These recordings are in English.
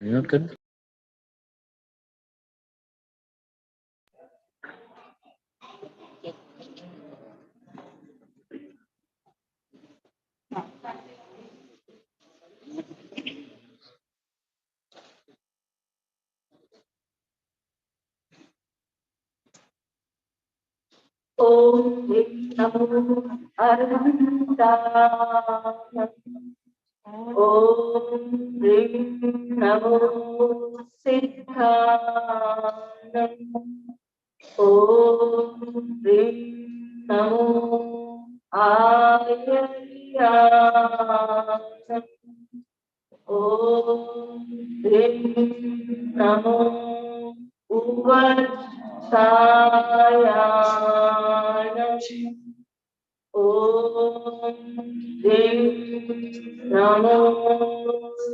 Not good. Om Namo Arhantaaya. Om Namo Siddhanam. Om Namo Ayyayanam. Om Namo Uvachayanam. Om Namo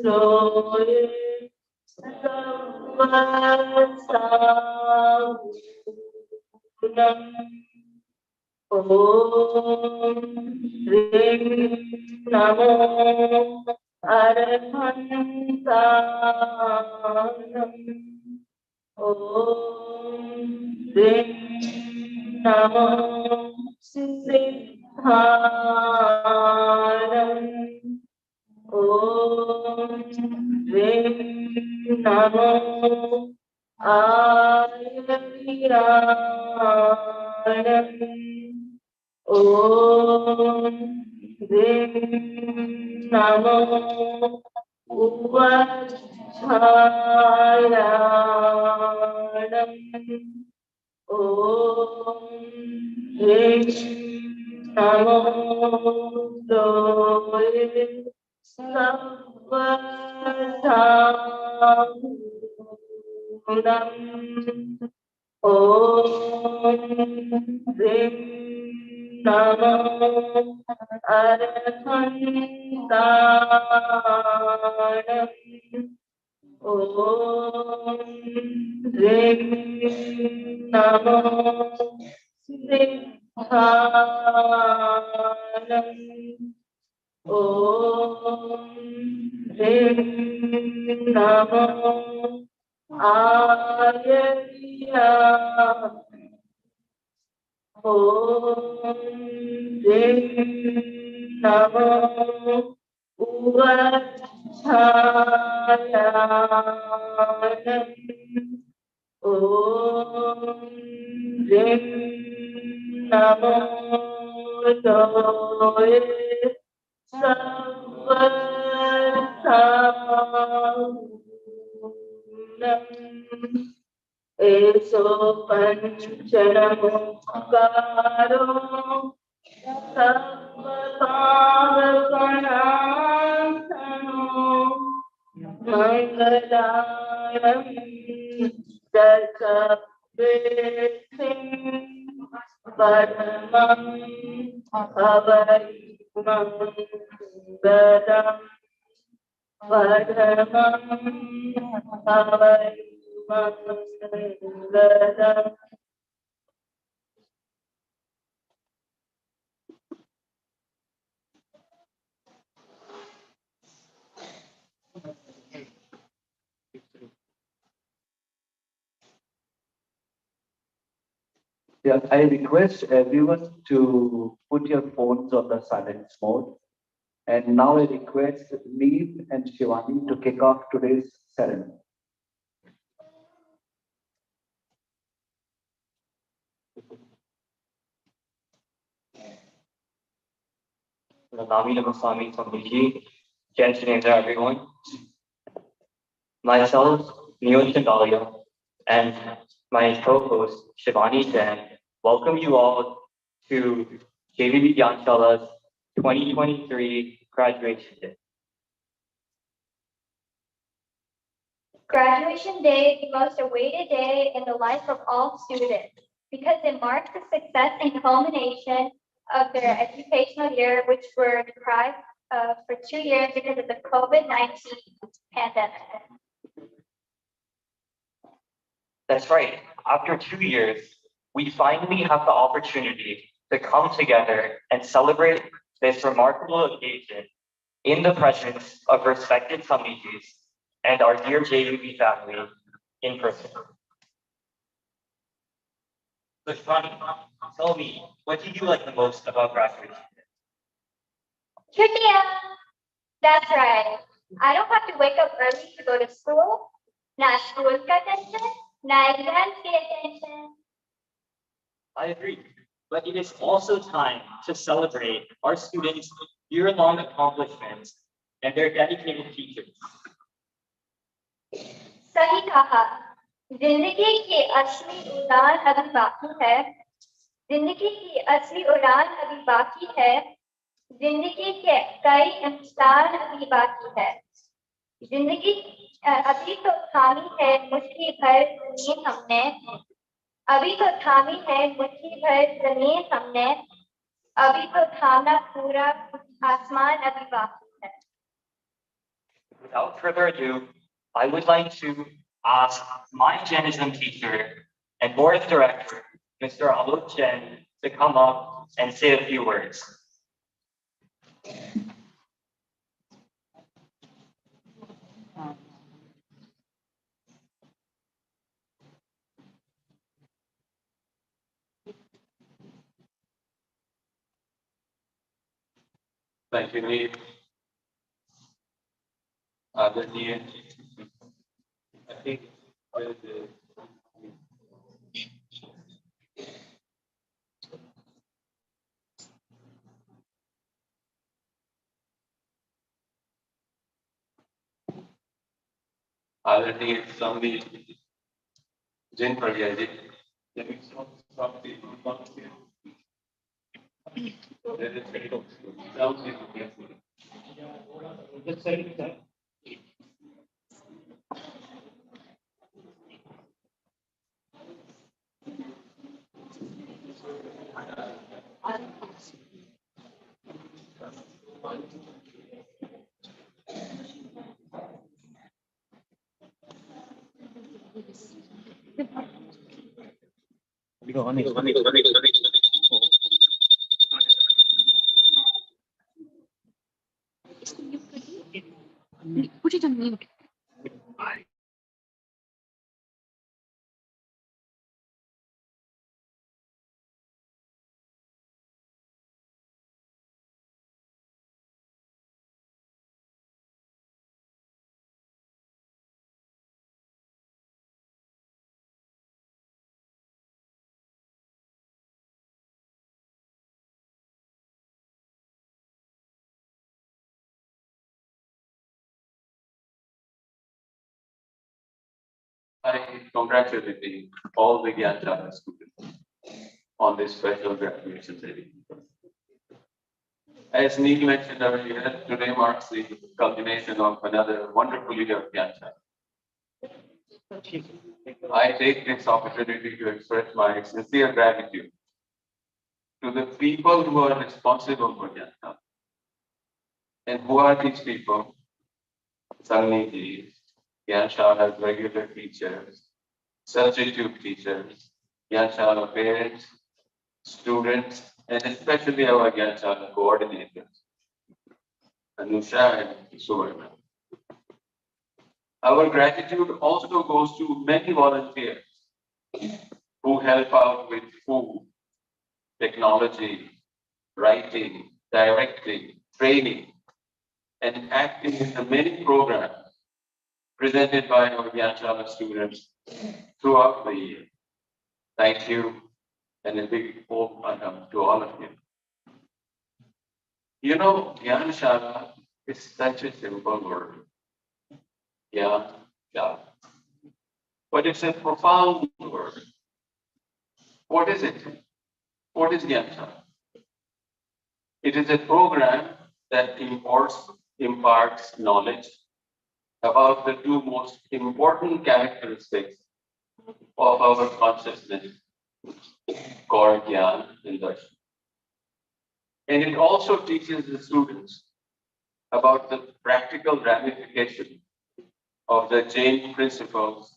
Loye Sarvasagunam. Om Namo Arhantanam. Om Namo Siddhanam. Om Namo Ayyayanam. Om Namo Uvachayanam. Om Namo Loye Sarvasagunam. Om Namo Arhantanam. Om Namo Siddhanam. Om Namo Ayyayanam. Om Namo Uvachayanam. Om Namo Loye Sarvasagunam. Eso Panchanamukharo Sarvapadakanasano Mangalaram Dasabhesim Paramam Avarimangalam Paramam Avarimangalam. Yeah, I request everyone to put your phones on the silence mode. And now I request Neil and Shivani to kick off today's ceremony. Nami Namaswami Swamiji, Gyanshala everyone. Myself, Neil Chandalia, and my co-host Shivani Jain welcome you all to JVB Gyanshala's 2023 graduation day. Graduation Day is the most awaited day in the life of all students because it marks the success and culmination of their educational year, which were deprived of for 2 years because of the COVID-19 pandemic. That's right. After 2 years, we finally have the opportunity to come together and celebrate this remarkable occasion in the presence of respected Samijis and our dear JUB family in person. So Shivani, tell me, what do you like the most about graduation? Trivia. That's right. I don't have to wake up early to go to school. Na school ka tension, na exams ki attention. I agree, but it is also time to celebrate our students' year-long accomplishments and their dedicated teachers. सही कहा जिंदगी की असली उड़ान अभी बाकी है जिंदगी की असली उड़ान अभी बाकी है जिंदगी के कई इम्तिहान अभी बाकी है जिंदगी अभी तो थामी है मुट्ठी भर जमीन हमने अभी तो थामी है मुट्ठी भर जमीन हमने अभी तो थामना पूरा आसमान अभी बाकी है Without further ado, I would like to ask my journalism teacher and board director, Mr. Alok Chen, to come up and say a few words. Thank you, Neil. Aditya. I think with the Aditya somebody Jin Pragyaji. Let me stop the Put it on mute. I congratulate all the Gyanshala students on this special graduation ceremony. As Neil mentioned earlier, today marks the culmination of another wonderful year of Gyanshala. I take this opportunity to express my sincere gratitude to the people who are responsible for Gyanshala. And who are these people? Sangniji, Gyanshala's regular teachers, substitute teachers, Gyanshala parents, students, and especially our Gyanshala coordinators, Anusha and Suvarna. Our gratitude also goes to many volunteers who help out with food, technology, writing, directing, training, and acting in the many programs presented by our Gyanshala students throughout the year. Thank you, and a big welcome to all of you. You know, Gyanshala is such a simple word. Yeah. But it's a profound word. What is it? What is Gyanshala? It is a program that imparts knowledge about the two most important characteristics of our consciousness, called Gyan and Darshan. And it also teaches the students about the practical ramification of the Jain principles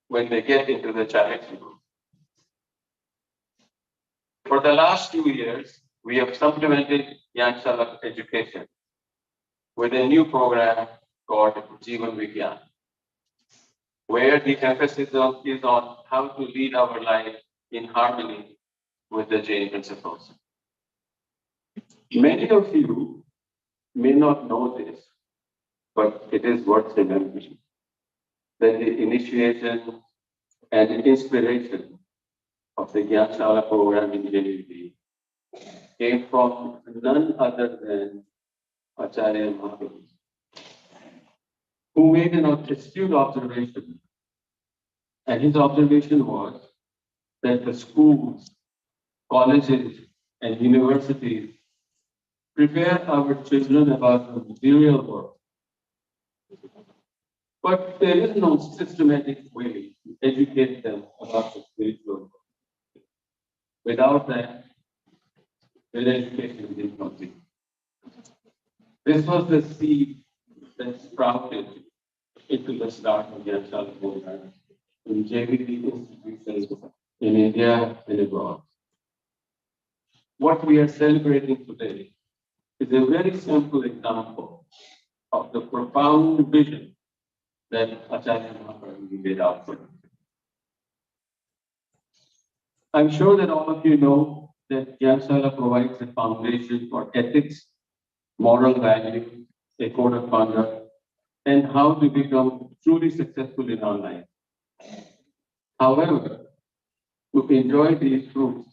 when they get into the charity group. For the last 2 years, we have supplemented Gyanshala education with a new program called Jeevan Vigyan, where the emphasis is on how to lead our life in harmony with the Jain principles. Many of you may not know this, but it is worth remembering that the initiation and inspiration of the Gyanshala program in JVP came from none other than Acharya Mahaprabhu, who made an astute observation. And his observation was that the schools, colleges, and universities prepare our children about the material world. But there is no systematic way to educate them about the spiritual world. Without that, their education is incomplete. This was the seed that sprouted into the start of the Gyanshala program in JVP institutions in India and abroad. What we are celebrating today is a very simple example of the profound vision that Acharya Mahaprabhu laid out for us. I'm sure that all of you know that Gyanshala provides a foundation for ethics, moral values, a code of conduct, and how to become truly successful in our life. However, to enjoy these fruits,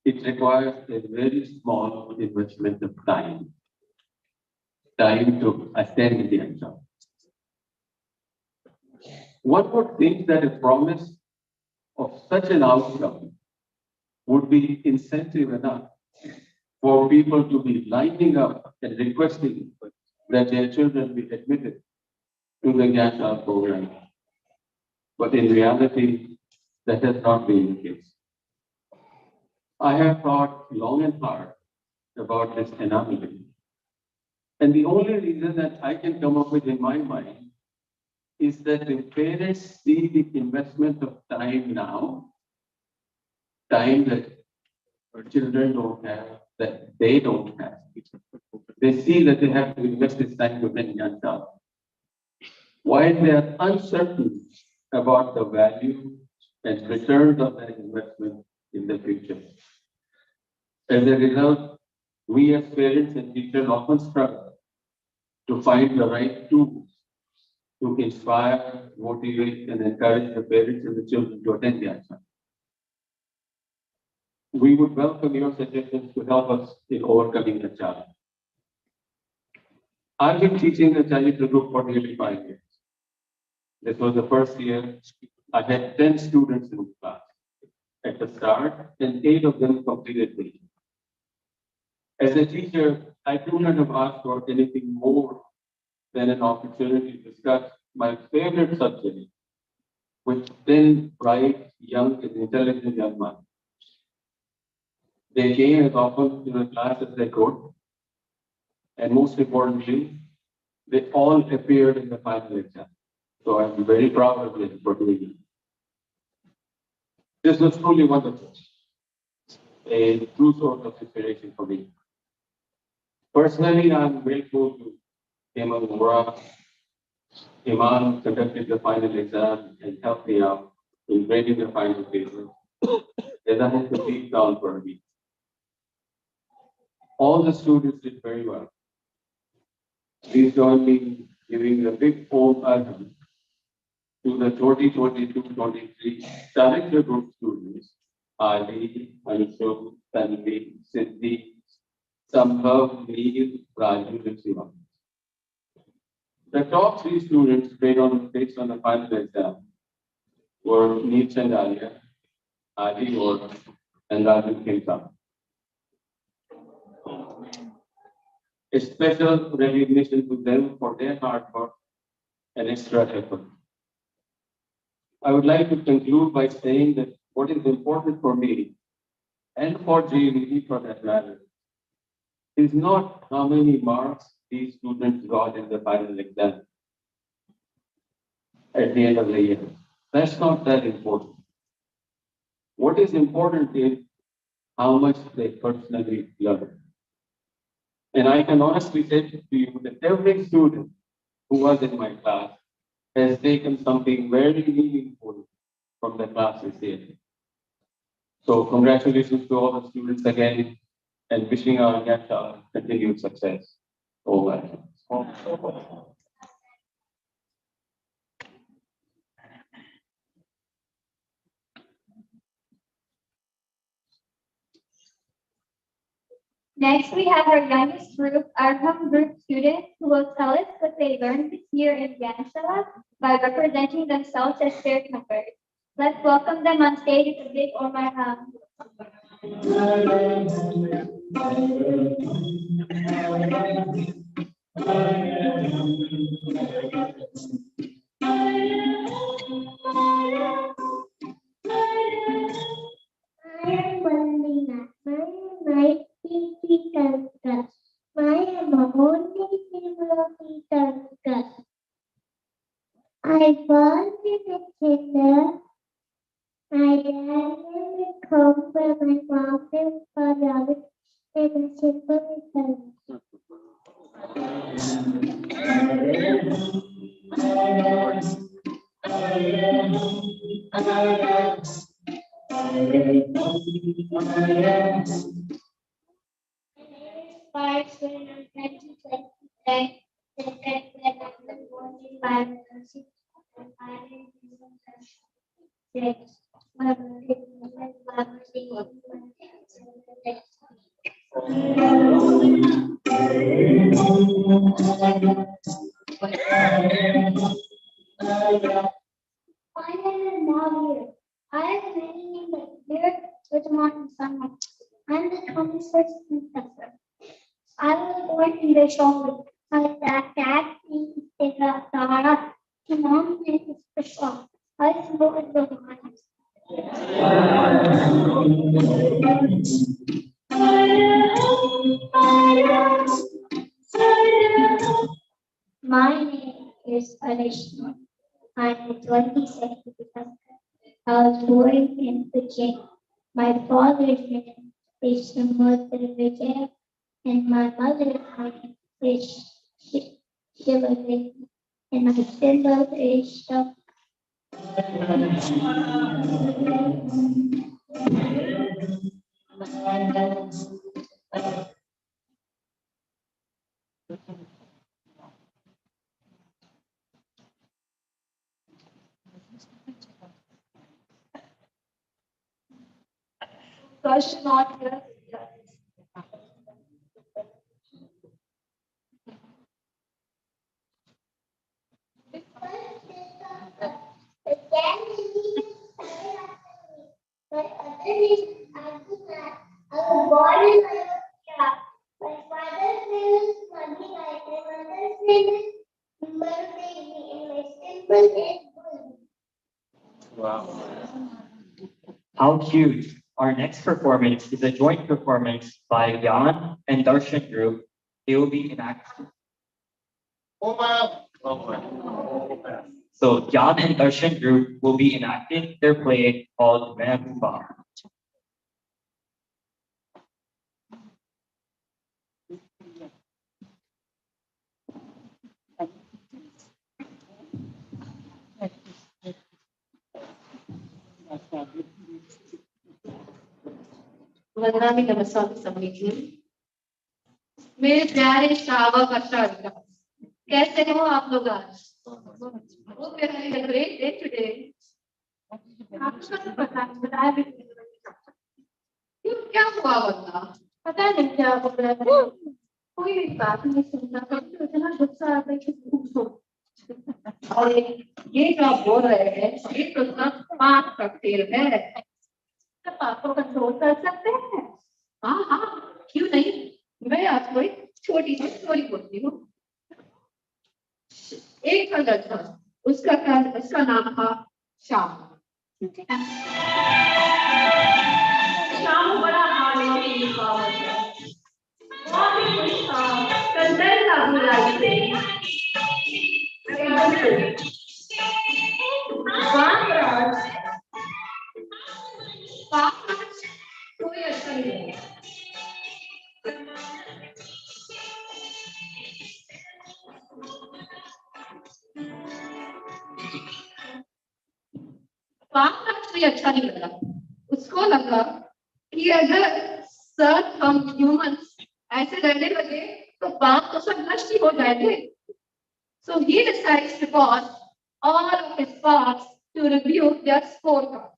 it requires a very small investment of time to attend the exam. One would think that a promise of such an outcome would be incentive enough for people to be lining up and requesting that their children be admitted to the Gyanshala program. But in reality, that has not been the case. I have thought long and hard about this anomaly. And the only reason that I can come up with in my mind is that the parents see the investment of time now, time that children don't have, that they don't have. They see that they have to invest this time to attend Gyanshala. While they are uncertain about the value and returns of that investment in the future. As a result, we as parents and teachers often struggle to find the right tools to inspire, motivate, and encourage the parents and the children to attend Gyanshala. We would welcome your suggestions to help us in overcoming the challenge. I've been teaching the Chalitra group for nearly 5 years. This was the first year. I had 10 students in the class at the start, and 8 of them completed the year. As a teacher, I could not have asked for anything more than an opportunity to discuss my favorite subject with 10 bright, young, and intelligent young men. They came as often to the class as they could, and most importantly, they all appeared in the final exam. So I'm very proud of them for doing it. This was truly wonderful, a true source of inspiration for me. Personally, I'm grateful to Hemal Mura. Iman conducted the final exam and helped me out in grading the final paper, as I had to leave down for a week. All the students did very well. Please join me in giving a big warm welcome to the 2022-23 Chalitra Group students, Ali, Anshul, Tanvi, Siddhi, Sambhav, Neil, Raju, and Shiva. The top 3 students based on the final exam were Neil Chandalia, Ali Ward, and Raju Kinta. A special recognition to them for their hard work and extra effort. I would like to conclude by saying that what is important for me, and for JVD for that matter, is not how many marks these students got in the final exam at the end of the year. That's not that important. What is important is how much they personally learn. And I can honestly say to you that every student who was in my class has taken something very meaningful from the classes here. So congratulations to all the students again and wishing our Gyanshala continued success. All right. Next, we have our youngest group, our home group students, who will tell us what they learned this year in Gyanshala by representing themselves as third members. Let's welcome them on stage with a big Omar Ham. I was in the kinder. My dad will come for my mom and father and a simple return. I am now here. I am living in the clear with morning sunlight. I am the 21st professor. I was born in the shoulder. My dad is the Tara. My mom is the shop. I was born in the mines. My name is Alishma. I'm the 22nd professor. I was born in Virginia. My father's name is Mother Vijay, and my mother's name is Shivaji, and my symbol is Shah. Question not here. My other name is Akina. I was born in Ayodhya. My father's name is Madhina. My mother's name is Mardevi, and my symbol is Bull. Wow. How cute. Our next performance is a joint performance by Gyan and Darshan Group. They will be enacting. So Gyan and Darshan Group will be enacting their play called Mehbooba. वंदना नमस्कार समिति मेरे प्यारे श्रावक अष्टाविका कैसे हो आप लोग आज वो मेरा ग्रेट डे टुडे आपको तो पता है बताया भी क्यों क्या हुआ वंदना पता नहीं क्या हो रहा है कोई भी बात नहीं सुनता तो इतना गुस्सा आता है कि पूछो और ये जो आप बोल रहे हैं ये तो सब पाप का खेल है पापों को कंट्रोल कर सकते हैं हाँ हाँ क्यों नहीं मैं आपको एक छोटी सी स्टोरी बोलती हूँ एक था लड़का उसका नाम था श्याम श्याम बड़ा हार्डवर्किंग इंसान है बहुत ही खुश था कंटेंट था बुराई से एकदम से कोई अच्छा नहीं है भी अच्छा नहीं लगा। उसको लगा कि अगर सब हम ह्यूमंस ऐसे रहने लगे तो बाप तो सब नष्ट ही हो जाएंगे। So he decides to cause all of his parts to review their scorecard.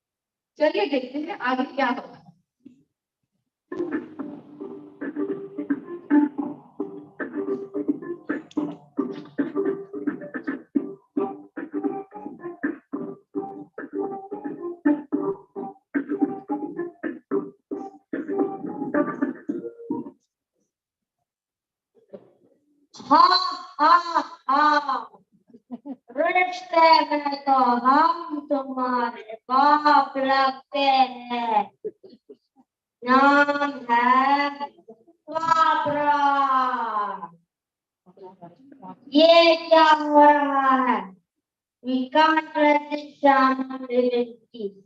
चलिए देखते हैं आगे क्या होगा। रिश्ते में तो हम तुम्हारे बाप लगते हैं। नाम है बाबरा। ये क्या हो रहा है? We can't let this drama live in peace.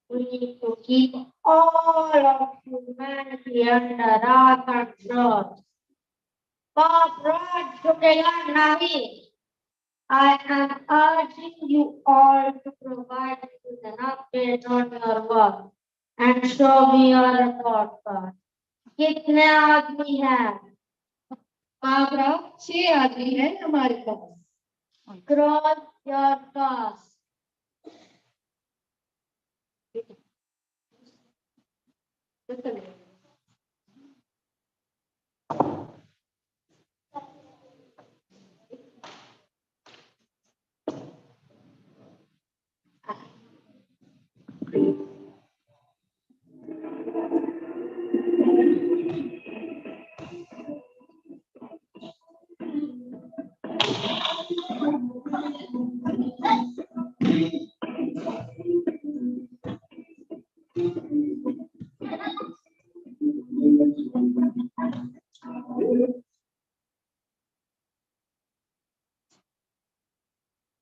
We need to keep all of humanity under our control. Babraj छुटेगा नहीं. I am urging you all to provide me with an update on your work and show me your report card. कितने आदमी हैं? बाबरा 6 आदमी हैं हमारे पास। Cross your task.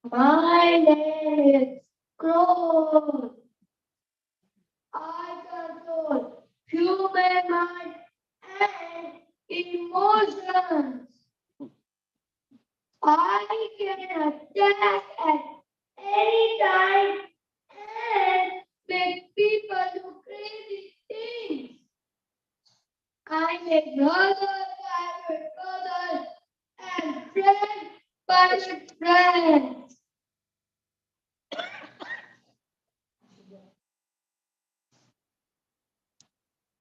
My name is Crow. I control human mind and emotions. I can attack at any time and make people do crazy things. I make brothers by brothers and friends by friends.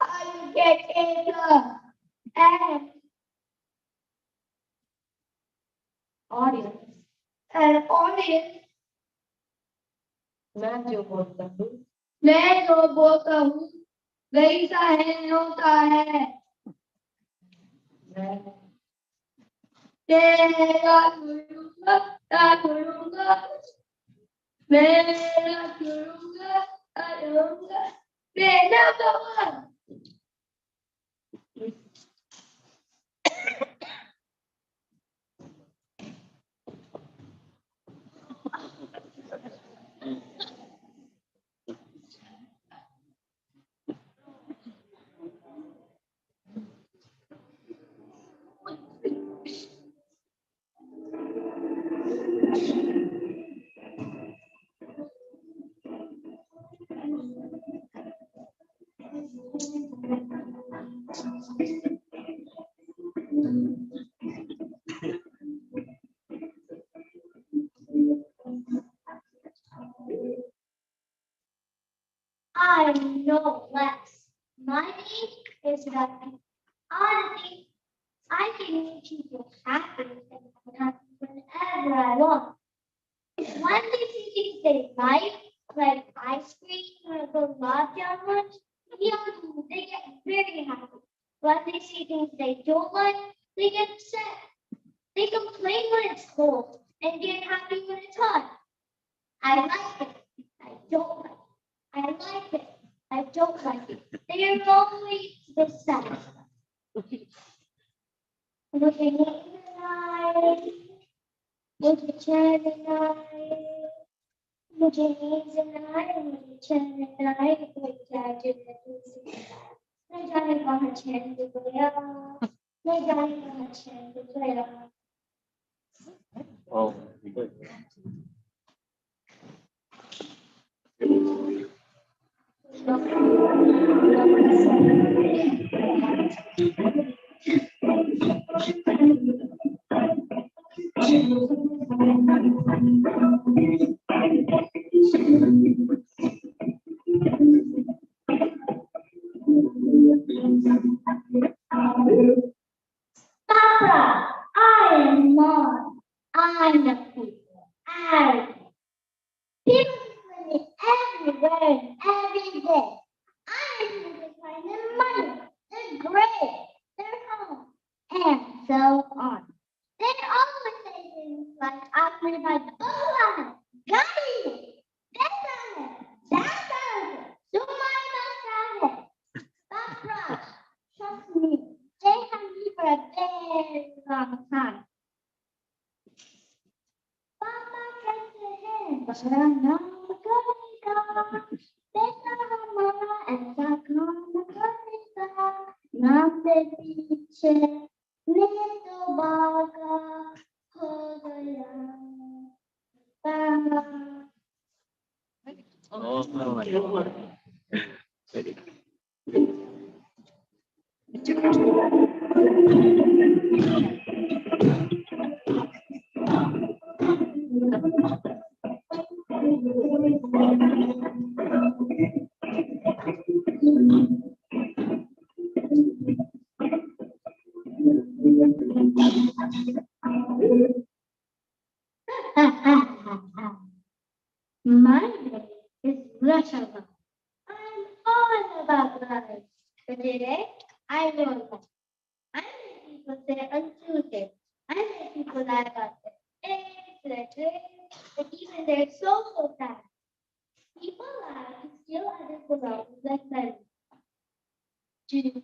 I get anger and audience. And audience, मैं जो बोलता हूँ वैसा है होता है। तेरा करूँगा, करूँगा, मेरा करूँगा, करूँगा, मेरा करूँगा। I know less. My name is Ravi. Honestly, I can make people happy whenever I want. When they see things they like ice cream or gulab jamuns, they get very happy. When they see things they don't like, they get upset. They complain when it's cold and get happy when it's hot. I like it. I don't like it. I like it. I don't like it. They are always dissatisfied. Looking in the eye, मुझे चैन आए, मुझे नींद आए, मुझे चैन आए, कोई जागे मैं जाने कहाँ चैन गया, मैं जाने कहाँ चैन गया. Oh, good. Papa, I am mom. I'm the people. People live everywhere and every day. I am going to find their money, their grave, their home, and so on. They always say things like, after my Bolan, Gandhi, that's Sumai Papa, trust me, they have me for a very long time. Papa kept the hand, but I'm not going to Mama and Sakana Karita, Nande Piche, Nito Baga, Hodaya, Baba. Oh, my God. Very good. My name is Gyanshala. I'm all about life. But today, I will not. I make people say untutored. I make people lie about their age, their grades, and even their social status. People lie to steal others' belongings like money. Judy,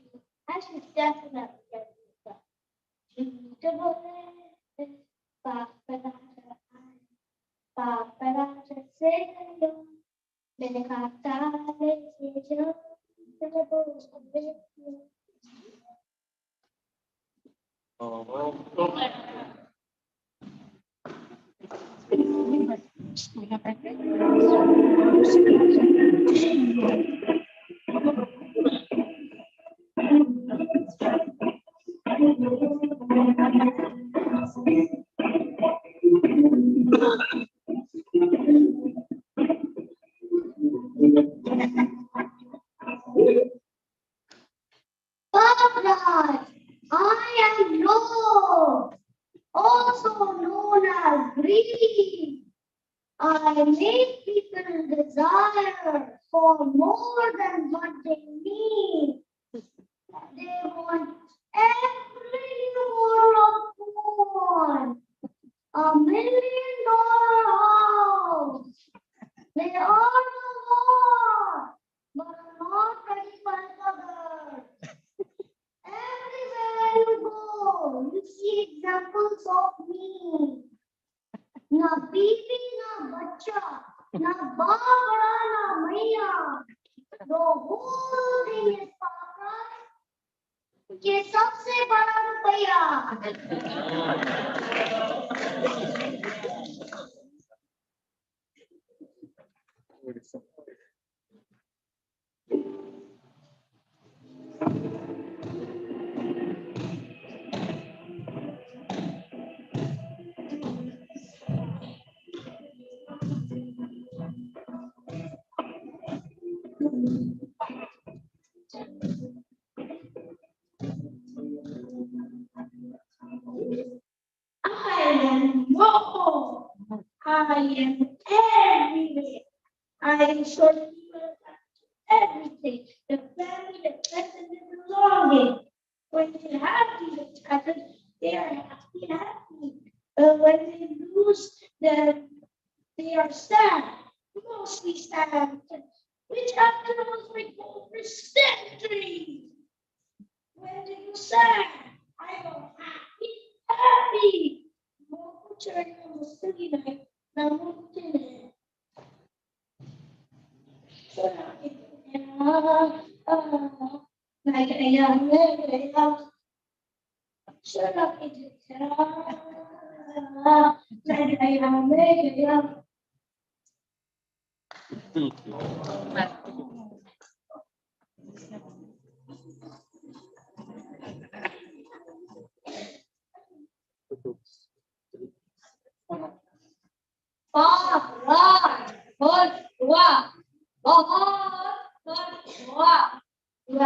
I should definitely get this up. Judy, Paparata Segayo, Benecata, Sejo, Papa, I am Lord, also known as greed. I make people desire for more than what they need. They want every euro of food, $1 million house. They are the Lord, but are not ready for others. Everywhere you go, you see examples of me. Na bibi, na bacha, na babra, na maiya. The whole thing is Papa. ये सबसे बड़ा रुपया I am more. I am everywhere. I ensure people have everything. The family, the friends, and the belonging. When they have these attachments, they are happy. When they lose them, they are sad. Mostly sad. Which after was my goal for centuries. When they go sad, I go happy. Mo turn on the city night. Now mungkin.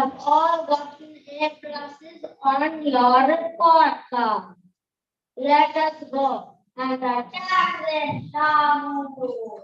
have all gotten A pluses on your podcast. Let us go and attack the Shamu.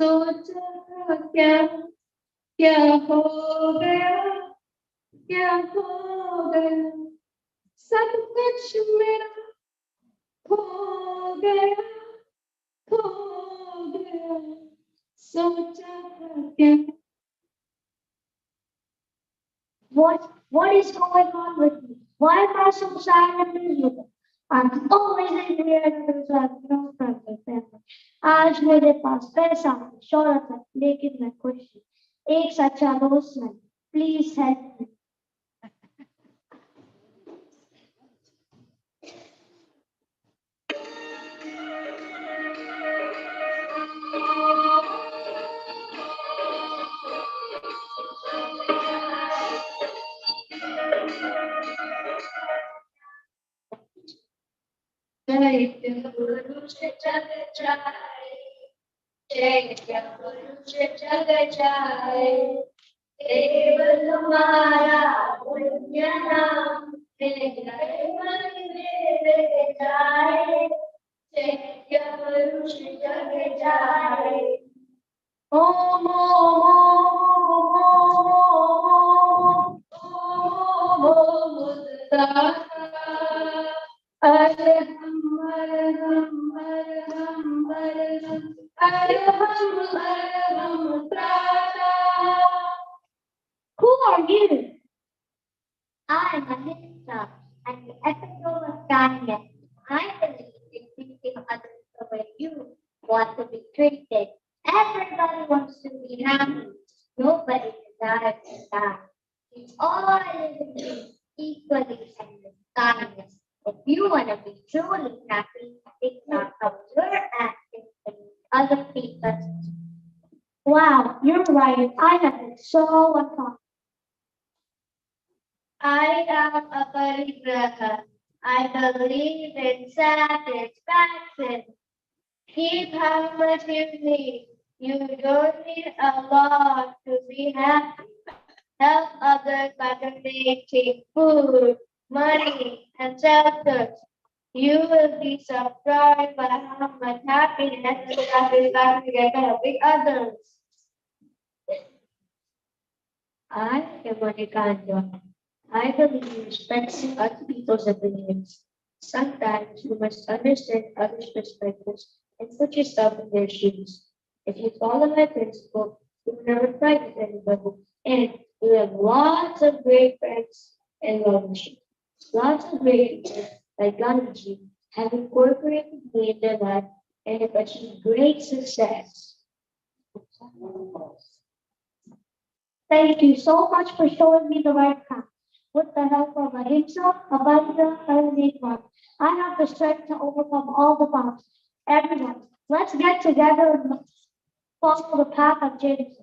सोचा क्या क्या हो गया क्या हो गया सब कुछ मेरा खो गया खो गया सोचा क्या What is going on with me? Why am I so sad and miserable? I'm always angry and miserable. No problem. आज मेरे पास पैसा है, शोहरत है, लेकिन मैं खुश हूँ। एक सच्चा दोस्त है। Please help me. चैत्य पुरुष जग जाए चैत्य पुरुष जग जाए केवल तुम्हारा पुण्य नाम मेरे मन में जाए चैत्य पुरुष जग जाए Om Om Om Arham Arham Arham Arham Arham Arham त्राता Who are you? I am a minister and the epitome of kindness. I believe in treating others the way you want to be treated. Everybody wants to be happy. Nobody desires to die. We all live in peace, equally and with kindness. If you want to be truly happy, think about how you're acting with other people. Wow, you're right. I have been so uncomfortable. I am a parigraha. I believe in satisfaction. Keep how much you need. You don't need a lot to be happy. Help others by donating food, money, and shelter. You will be surprised by how much happiness and satisfaction you get by helping others. I am Monica. I believe in respecting other people's opinions. Sometimes you must understand others' perspectives and put yourself in their shoes. If you follow my principle, you will never fight with anybody, and you have lots of great friends and well-wishers. Lots of great people like Gandhi have incorporated me in their life and have achieved great success. Thank you so much for showing me the right path. With the help of Ahimsa, Abhaya, and Nidwan, I have the strength to overcome all the problems. Everyone, let's get together and follow the path of James.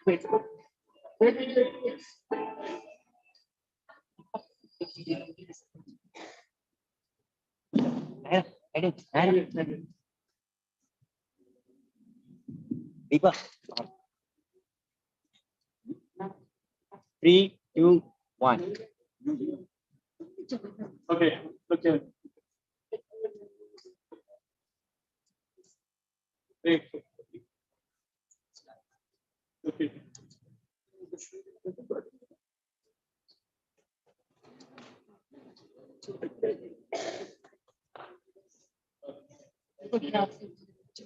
Wait, where did you Deepak. 3, 2, 1. Okay, okay. Great. Okay.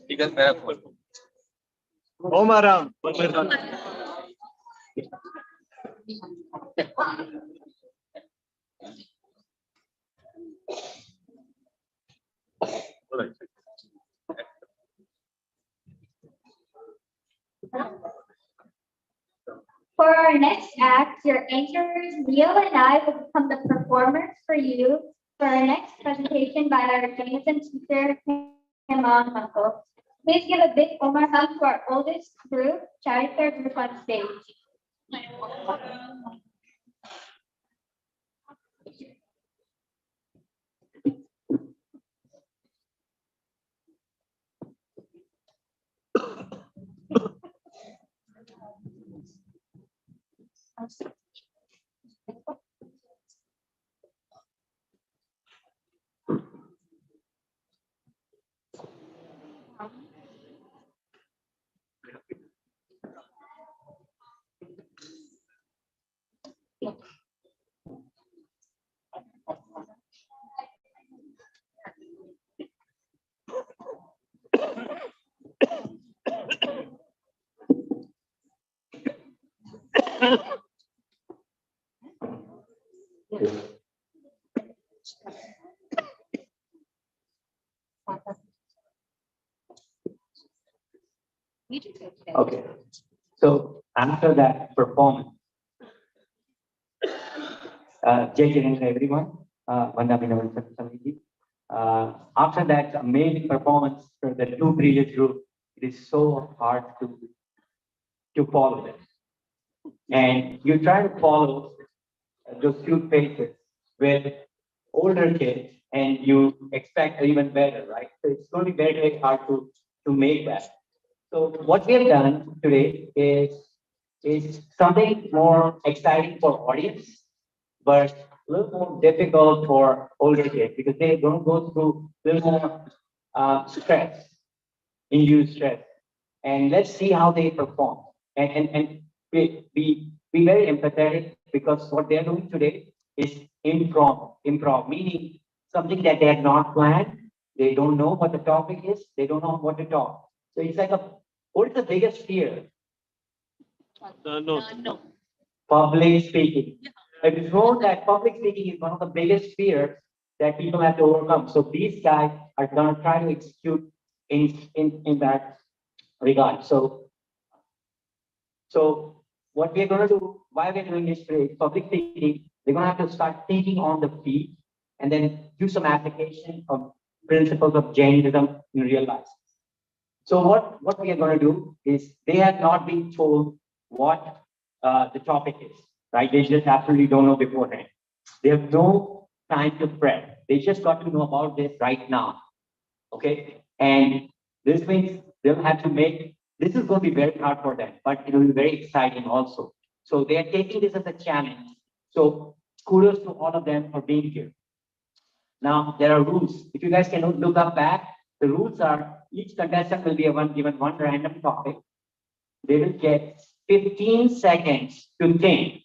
Because मेरा phone home around For our next act, your anchors, Leo and I will become the performers for you for our next presentation by our Jameson teacher, Himon Uncle. Please give a big Omar hug to our oldest group, Character Group on stage. Okay. So after that performance, Jai Hind everyone, Vanda Vinod Samiti. After that amazing performance for the two previous group, it is so hard to follow them. And you try to follow those cute faces with older kids and you expect even better, right? So it's going to be very, very hard to make that. So what we have done today is something more exciting for audience, but a little more difficult for older kids because they don't go through a little more stress, induced stress. And let's see how they perform. And be very empathetic because what they're doing today is improv, meaning something that they had not planned. They don't know what the topic is. They don't know what to talk. So it's like what is the biggest fear? No. Public speaking. It is known that public speaking is one of the biggest fears that people have to overcome. So these guys are going to try to execute in that regard. So what we're going to do, why we're doing this today, public speaking, they're going to have to start thinking on the feet and then do some application of principles of Jainism in real life. So what we are going to do is they have not been told what the topic is, right? They just absolutely don't know beforehand. They have no time to prep. They just got to know about this right now, okay? And this means they'll have to make, this is going to be very hard for them, but it will be very exciting also. So they are taking this as a challenge. So kudos to all of them for being here. Now, there are rules. If you guys can look up back, the rules are each contestant will be given one random topic. They will get 15 seconds to think.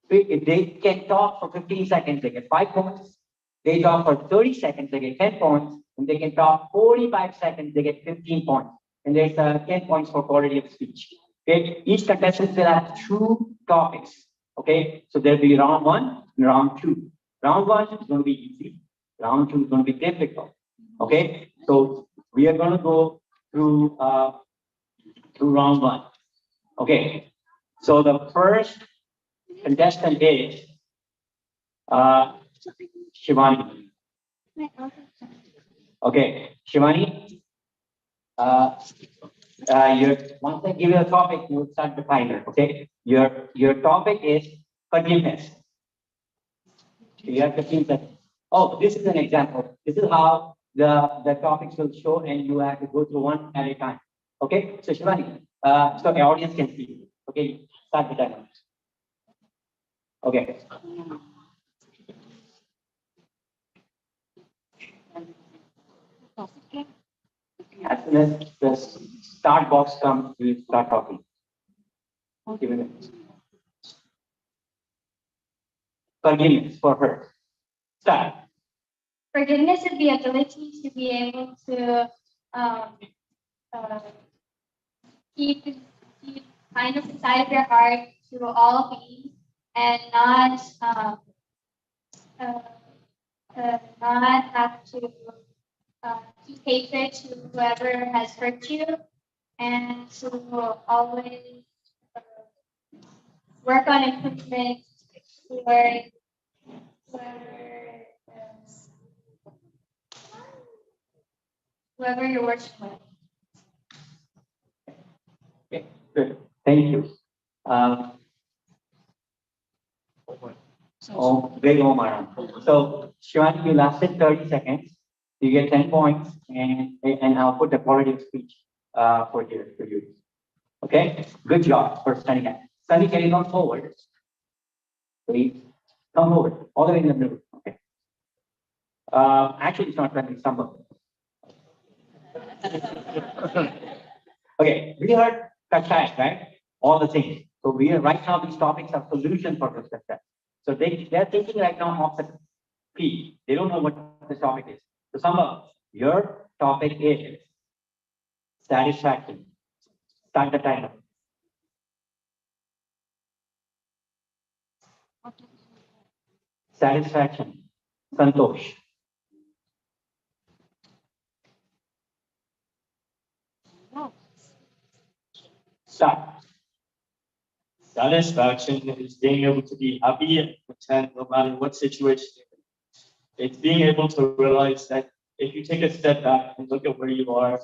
If they can talk for 15 seconds, they get 5 points. They talk for 30 seconds, they get 10 points. And they can talk 45 seconds, they get 15 points. And there's 10 points for quality of speech. Okay, each contestant will have 2 topics. Okay, so there'll be round 1 and round 2. Round 1 is going to be easy. Round 2 is going to be difficult. Okay, so we are going to go through round 1. Okay, so the first contestant is Shivani. Okay, Shivani, once I give you a topic, you start the timer. Okay, your topic is forgiveness. You have 15 seconds. Oh, this is an example. This is how the topics will show and you have to go through one at a time. Okay, so Shivani, so the audience can see. Okay, start the timer. Okay. As soon as the start box comes, we start talking. Give it a minute. Forgiveness for her. Start. Forgiveness is the ability to be able to um, uh, keep, keep kindness inside of your heart to all beings and uh, not have to keep hatred to whoever has hurt you and to always uh, work on improvement toward whoever you're working with. Okay, good. Thank you. Oh, big Omar. So, Shivani, you lasted 30 seconds. You get 10 points, and I'll put the quality of speech for you. Okay, good job for studying that. Sunny, can you come forward? Please come forward, all the way in the middle. Okay. Actually, it's not running summer. Okay, we heard Kashash, right? All the things. So we are right now, these topics are solutions for this Kashash. So they're thinking right now of the P. They don't know what this topic is. So Samba, your topic is satisfaction. Start the timer. Satisfaction. Santosh. Start. Satisfaction is being able to be happy and content no matter what situation you're in. It's being able to realize that if you take a step back and look at where you are,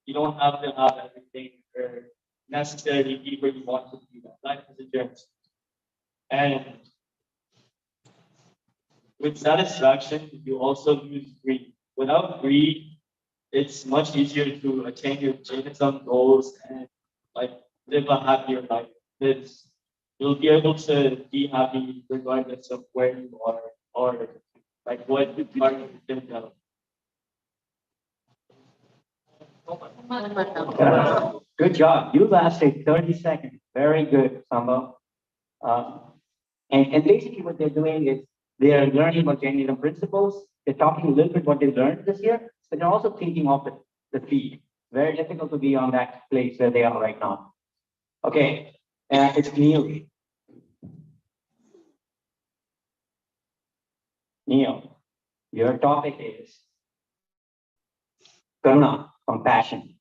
you don't have to have everything or necessarily be where you want to be. Life is a journey. And with satisfaction, you also lose greed. Without greed, it's much easier to attain your some goals and like live a happier life. It's you'll be able to be happy regardless of where you are or like what part of the now. Good job. You lasted 30 seconds. Very good, Samba. And basically what they're doing is they are learning about Jainism principles. They're talking a little bit what they learned this year, but they're also thinking of the feed. Very difficult to be on that place where they are right now. Okay, it's Neil. Neil, your topic is Karuna, compassion.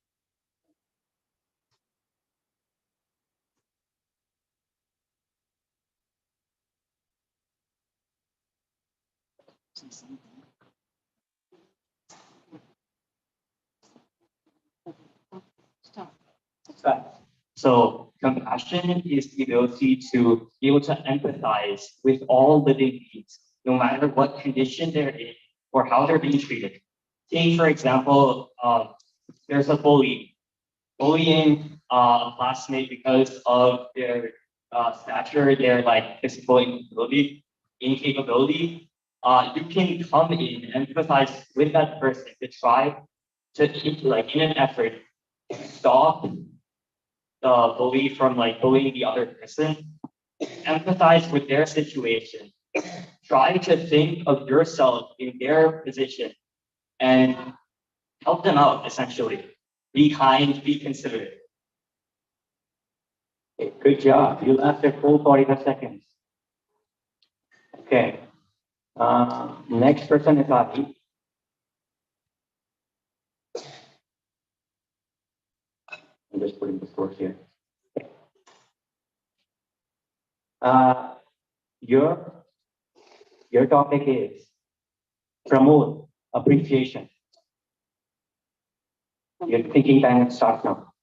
So compassion is the ability to be able to empathize with all living beings, no matter what condition they're in or how they're being treated. Take, for example, there's a bullying a classmate because of their stature, their like physical incapability. You can come in and empathize with that person to try to like in an effort stop the bully from like bullying the other person, empathize with their situation, try to think of yourself in their position and help them out essentially. Be kind, be considerate. Okay, good job. You lasted full 45 seconds. Okay. Next person is Adi. I'm just putting the scores here. Uh, your topic is promote appreciation. Your thinking time starts now.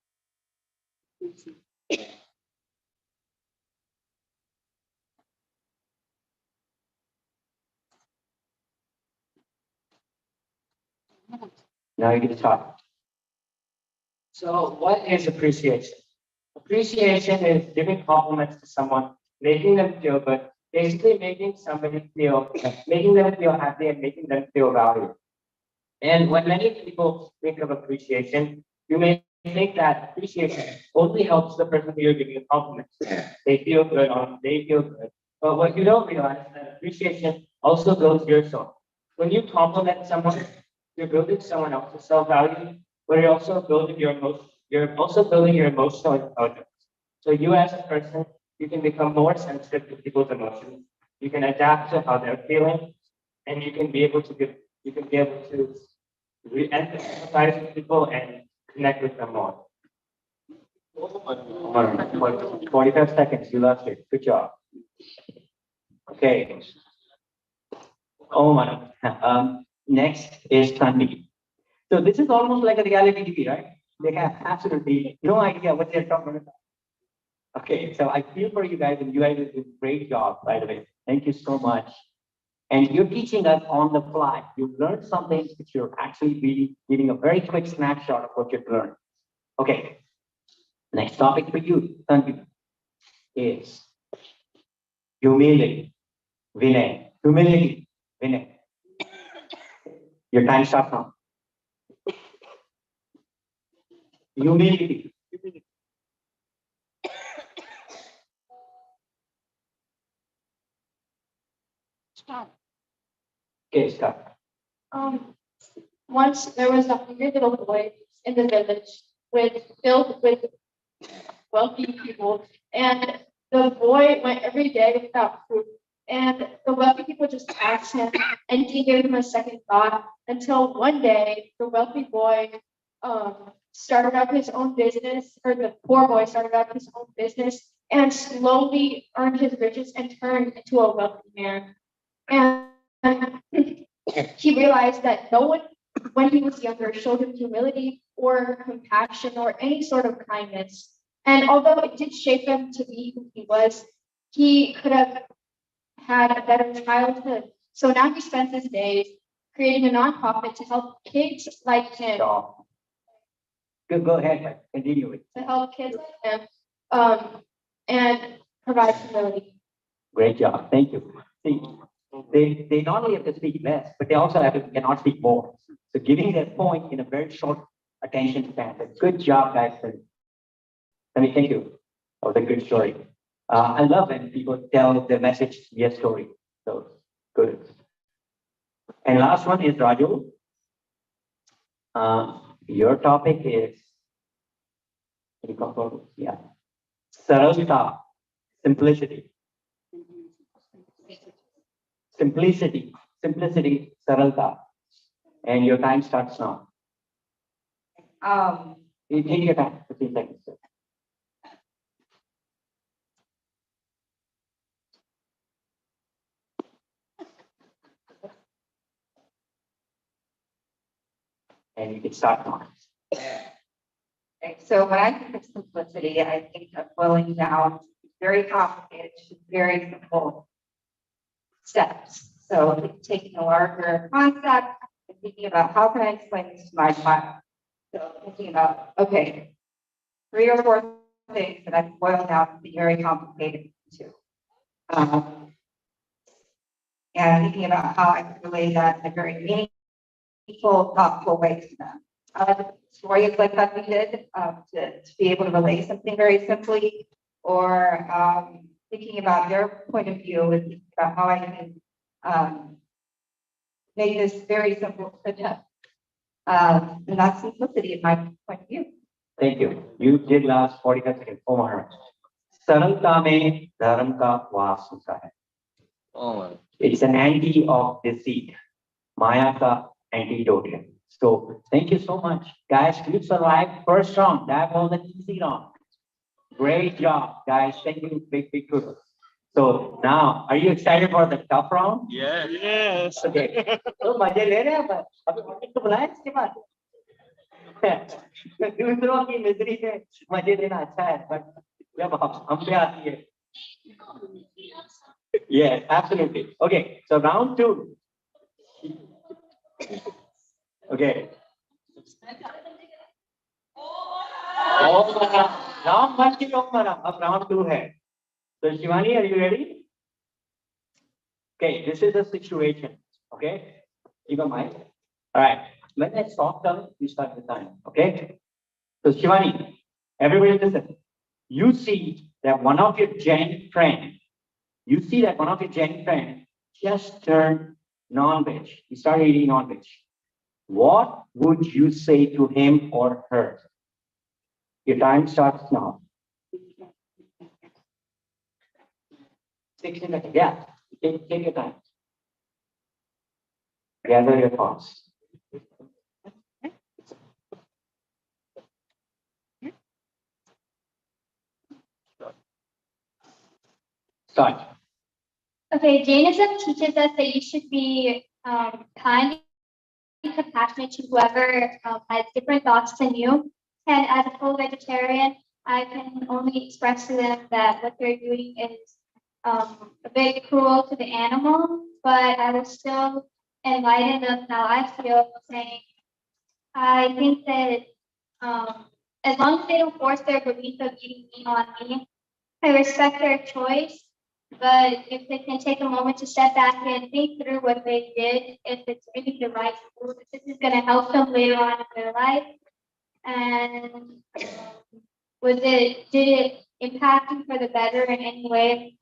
Now you can start. So what is appreciation? Appreciation is giving compliments to someone, making them feel good, basically making making them feel happy and making them feel valued. And when many people think of appreciation, you may think that appreciation only helps the person who you're giving a compliment to. They feel good they feel good. But what you don't realize is that appreciation also builds your soul. When you compliment someone, you're building someone else's self-value, but you're also building your emotional intelligence. So you as a person, you can become more sensitive to people's emotions. You can adapt to how they're feeling, and you can be able to empathize with people and connect with them more. 45 seconds, you lost it. Good job. Okay. Oh my. Next is Tanvi. So this is almost like a reality TV, right? They have absolutely no idea what they're talking about. Okay, so I feel for you guys, and you guys did a great job, by the way. Thank you so much. And you're teaching us on the fly. You've learned something which you're actually giving a very quick snapshot of what you've learned. Okay, next topic for you, Tanvi, is humility, Vinay. Humility, Vinay. Your time starts now. Humility. Start. Okay, start. Once there was a hungry little boy in the village filled with wealthy people, and the boy went every day without food. And the wealthy people just asked him, and he gave him a second thought until one day the wealthy boy started up his own business, or the poor boy started up his own business, and slowly earned his riches and turned into a wealthy man. And he realized that no one, when he was younger, showed him humility or compassion or any sort of kindness. And although it did shape him to be who he was, he could have had a better childhood. So now he spends his days creating a nonprofit to help kids like him. Stop. Good, go ahead, continue it. To help kids like him, and provide humility. Great job, thank you. See, they not only have to speak less, but they also cannot speak more. So giving their point in a very short attention span. Good job, guys. Thank you. That was a good story. I love when people tell their message via story. So good. And last one is Raju. Your topic is, yeah, Saralta, simplicity. Simplicity, Saralta. And your time starts now. You take your time, 15 seconds. And you can start now. Okay, so when I think of simplicity, I think of boiling down very complicated to very simple steps. So taking a larger concept and thinking about how can I explain this to my child. So thinking about, okay, 3 or 4 things that I can boil down to be very complicated to. And thinking about how I can relay that in a very meaningful, thoughtful way to them. Stories like that we did to be able to relay something very simply, or thinking about your point of view and thinking about how I can make this very simple for them. And that's simplicity in my point of view. Thank you. You did last 45 seconds. Oh my. सरलता में धर्म का वास होता है. It's an anti of deceit. Maya ka antidote. So thank you so much, guys. You survived first round. That was an easy round. Great job, guys. Thank you. Big kudos. So now, are you excited for the tough round? Yes. Okay. तो मजे ले रहे हैं पर अभी तो बुलाए इसके बाद. दूसरों की मिजरी में मजे लेना अच्छा है, but जब हम पे आती है. Yes, absolutely. Okay, so round 2. Okay. Round one की लोग मरा, अब round two है. So Shivani, are you ready? Okay, this is a situation. Okay, keep a mind. All right. When I stop time, you start the time. Okay. So Shivani, everybody listen. You see that one of your Jain friend, just turned non-veg. He started eating non-veg. What would you say to him or her? Your time starts now. 16 seconds. Yeah. Take your time. Gather your thoughts. Start. Okay, Jainism teaches us that you should be kind and compassionate to whoever has different thoughts than you. And as a full vegetarian, I can only express to them that what they're doing is a bit cruel to the animal, but I will still enlighten them how I feel, saying, I think that as long as they don't force their belief of eating meat on me, I respect their choice. But if they can take a moment to step back and think through what they did, if it's really the right food, if this is going to help them later on in their life, and did it impact you for the better in any way?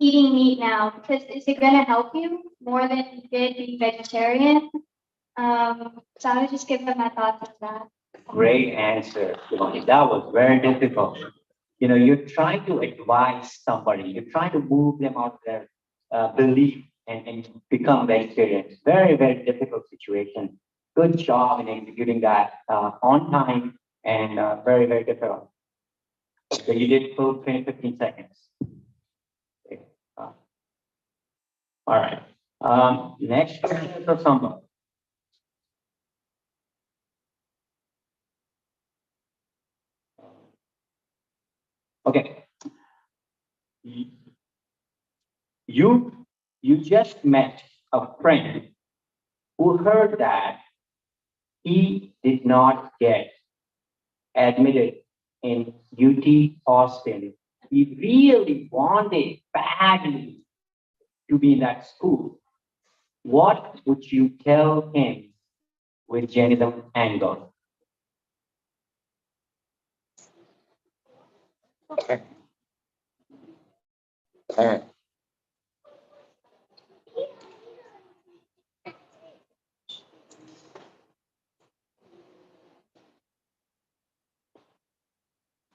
Eating meat now, because is it going to help you more than you did being vegetarian? So I would just give them my thoughts on that. Great answer, Shivani. That was very difficult. You're trying to advise somebody, you're trying to move them out of their belief and become vegetarian. Very, very difficult situation. Good job in executing that on time and very, very difficult. So you did full 15 seconds. Okay. All right. Next question is for someone. Okay. You just met a friend who heard that he did not get admitted in UT Austin. He really wanted badly to be in that school. What would you tell him with Jainism angle? Okay. All right.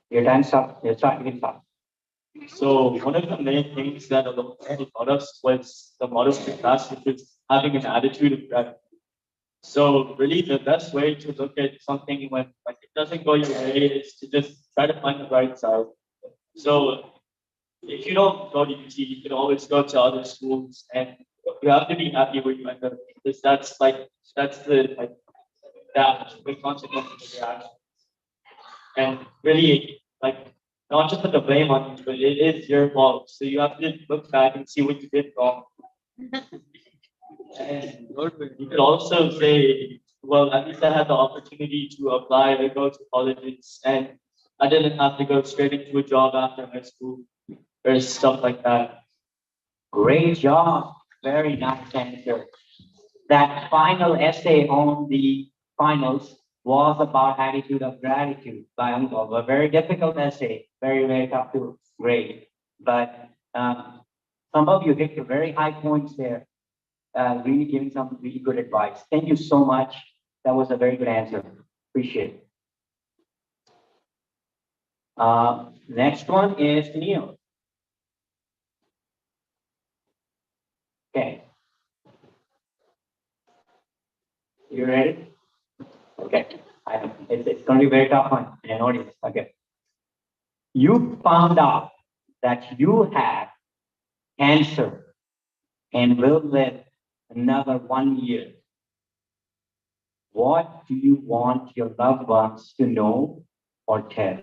Your time's up. You're starting to stop. So one of the main things that alumni taught us was the motto of the class, which is having an attitude of gratitude. So really the best way to look at something when it doesn't go your way is to just try to find the right side. So if you don't go to UT, you can always go to other schools, and you have to be happy where you end up, because that's the consequence of your actions. And really, not just put the blame on you, but it is your fault. So you have to look back and see what you did wrong. And you could also say, well, at least I had the opportunity to apply or go to colleges, and I didn't have to go straight into a job after high school or stuff like that. Great job. Very nice answer. That final essay on the finals was about attitude of gratitude by Uncle. A very difficult essay, very, very tough to grade. But some of you hit the very high points there, really giving some really good advice. Thank you so much. That was a very good answer. Appreciate it. Next one is Neil. Okay. You ready? Okay. It's going to be very tough one in an audience. Okay. You found out that you have cancer and will live another 1 year. What do you want your loved ones to know or tell?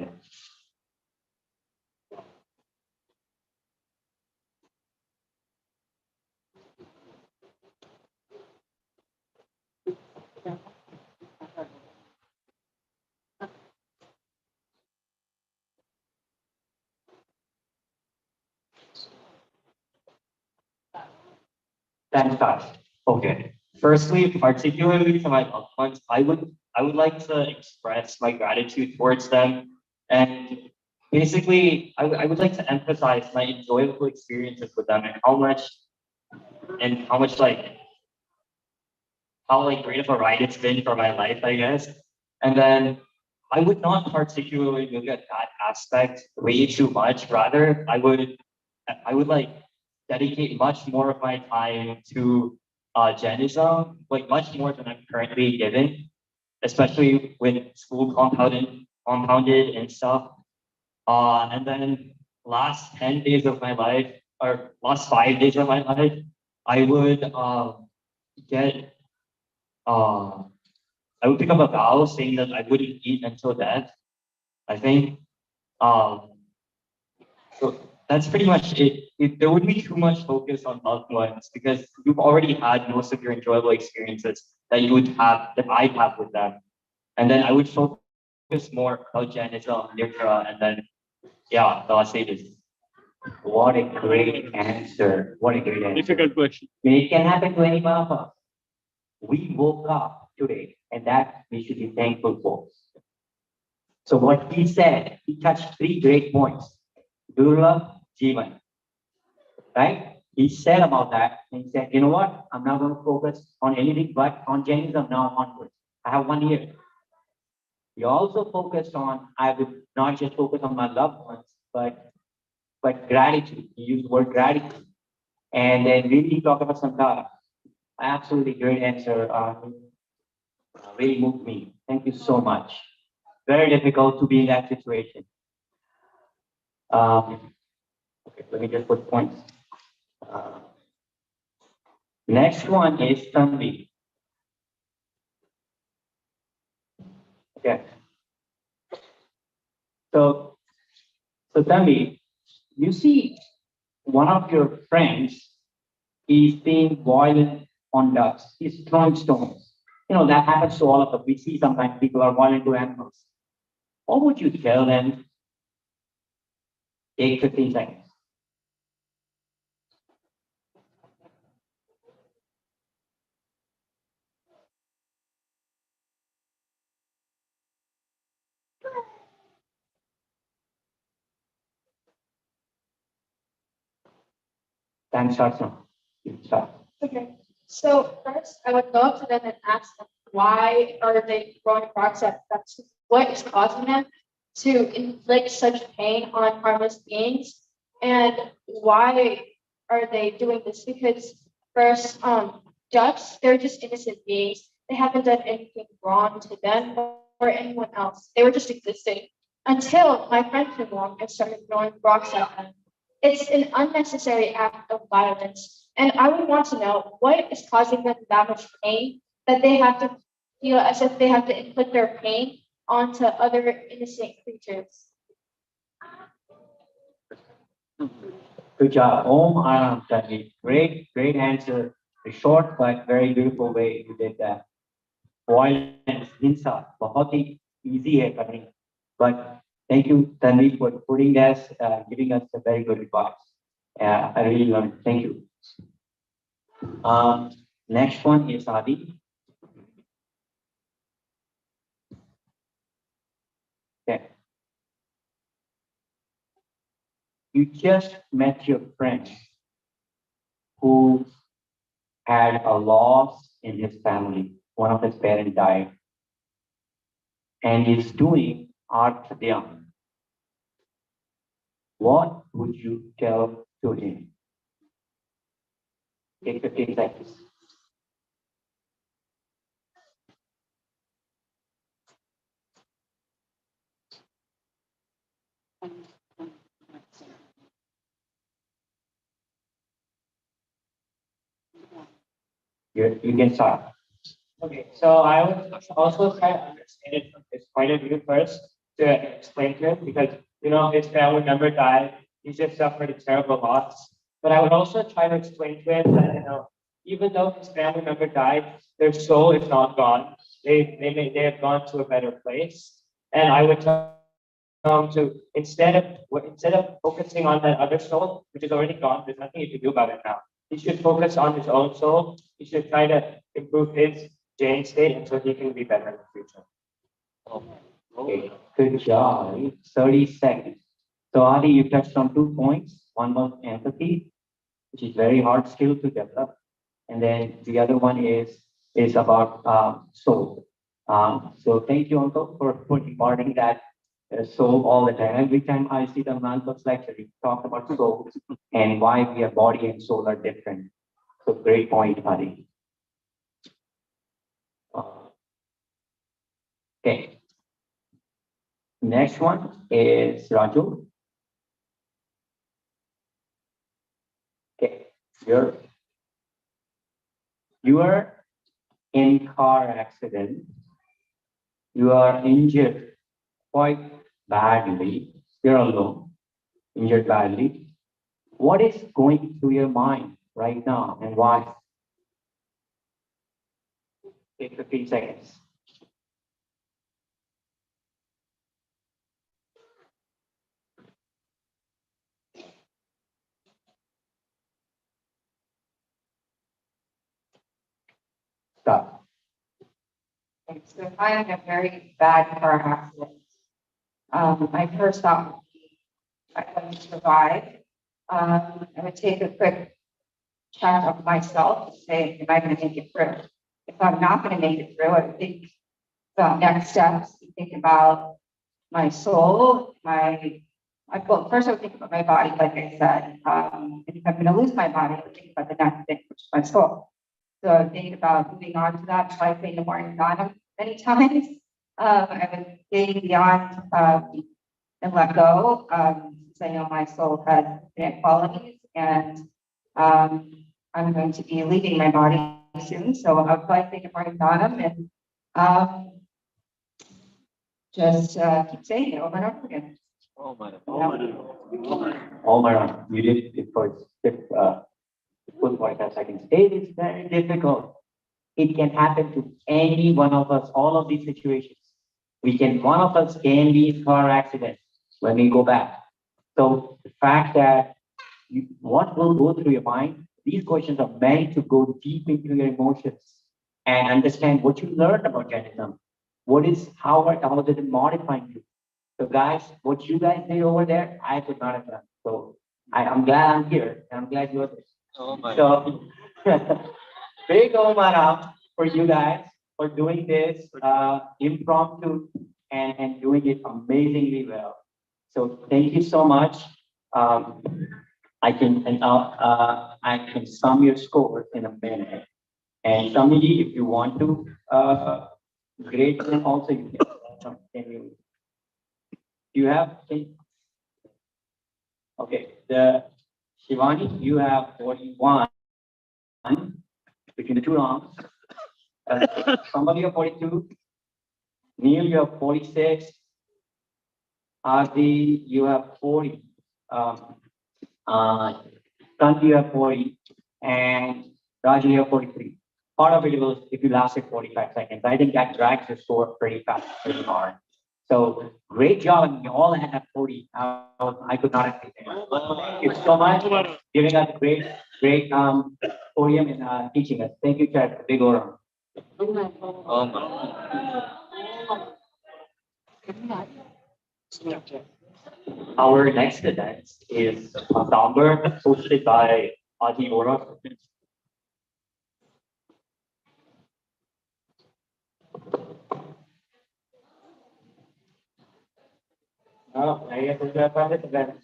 Fantastic. Okay. Firstly, particularly to my loved ones, I would like to express my gratitude towards them. And basically, I would like to emphasize my enjoyable experiences with them and how like great of a ride it's been for my life, I guess. And then I would not particularly look at that aspect way too much. Rather, I would like dedicate much more of my time to Jainism, like much more than I'm currently giving, especially with school compounded and stuff. And then last 10 days of my life, or last 5 days of my life, I would get uh, I would pick up a vow saying that I wouldn't eat until death. I think. Um, so that's pretty much it. There wouldn't be too much focus on loved ones because you've already had most of your enjoyable experiences that I'd have with them. And then I would focus more about Jainism, Nirvana, and then yeah, the last stages. What a great answer. What a great answer. Difficult question. It can happen to any one of us. We woke up today, and that we should be thankful for. So what he said, he touched three great points. Durlabh Jivan, right? He said about that, and he said, you know what? I'm not going to focus on anything but on Jainism now onwards. I have 1 year. He also focused on, I would not just focus on my loved ones, but gratitude. He used the word gratitude. And then really he talked about Sankara. Absolutely great answer. Really moved me. Thank you so much. Very difficult to be in that situation. Okay, let me just put points. Next one is Tanvi. Okay. So Tanvi, you see one of your friends is being violent on ducks. He's throwing stones. You know, that happens to all of us. We see sometimes people are violent to animals. What would you tell them? Take 15 seconds. Time starts now. You start. Okay, so first, I would go up to them and ask them, why are they throwing rocks at ducks? What is causing them to inflict such pain on harmless beings? And why are they doing this? Because first, ducks, they're just innocent beings. They haven't done anything wrong to them or anyone else. They were just existing until my friend came along and started throwing rocks at them. It's an unnecessary act of violence. And I would want to know what is causing them that much pain that they have to feel as if they have to inflict their pain onto other innocent creatures. Good job. Om Anam Tanvi. Great answer. A short but very beautiful way you did that. Violence, hinsa, बहुत ही easy है करने. But thank you, Tanvi, for putting us, giving us a very good advice. I really learned. Thank you. Next one is Adi. Okay. You just met your friend who had a loss in his family. One of his parents died. And is doing art dhyana. What would you tell to him? Take 15 seconds. You can start. Okay, so I would also try to understand it from his point of view first to explain to him because his family member died, he just suffered a terrible loss. But I would also try to explain to him that even though his family member died, their soul is not gone. They have gone to a better place. And I would tell him to instead of focusing on that other soul, which is already gone, there's nothing you can do about it now. he should focus on his own soul. He should try to improve his Jane state and so he can be better in the future. Okay, good job. 30 seconds. So Adi, you touched on 2 points. One was empathy, which is very hard skill to develop. And then the other one is about soul. So thank you, Uncle, for imparting that soul all the time. Every time I see the Manto's lecture, he talk about soul and why we are body and soul are different. So great point, Adi. Okay. Next one is Raju. Okay, you are in car accident. You are injured quite badly. You're alone, injured badly. What is going through your mind right now and why? Take 15 seconds. Stop. Okay, so if I had a very bad car accident, my first thought would be, I would survive. I would take a quick check of myself to say, am I going to make it through? If I'm not going to make it through, I would think about next steps, think about my soul, well, first I would think about my body, like I said. And if I'm going to lose my body, I would think about the next thing, which is my soul. So think about moving on to that, try playing the morning Ghana many times. I would think beyond and let go, since I know my soul has infinite qualities, and I'm going to be leaving my body soon. So I'll probably think of morning Ghana and just keep saying it over and over again. Oh my. Oh my God, you did it for 45 seconds. It is very difficult. It can happen to any one of us, all of these situations. One of us can be in car accident when we go back. So the fact that what will go through your mind, these questions are meant to go deep into your emotions and understand what you learned about Jainism. How did it modify you? So guys, what you guys did over there, I could not have done. So I'm glad I'm here and I'm glad you're there. Oh my. So big Omara for you guys for doing this impromptu and doing it amazingly well. So thank you so much. I can sum your score in a minute. And somebody, if you want to, grade them also you can you. You have okay. The Shivani, you have 41 between the two arms. Somebody have 42. Neil, you have 46. Adi, you have 40. Kanti, you have 40. And Raju, you have 43. Part of it was if you lasted 45 seconds. I think that drags your score pretty fast, pretty hard. So great job. And you all had 40. I could not have taken it. Thank you so much for giving us great podium and teaching us. Thank you, Chad. Big round. Oh my. Our next event is a number hosted by Adi Ora. Oh, I guess we're gonna find it then.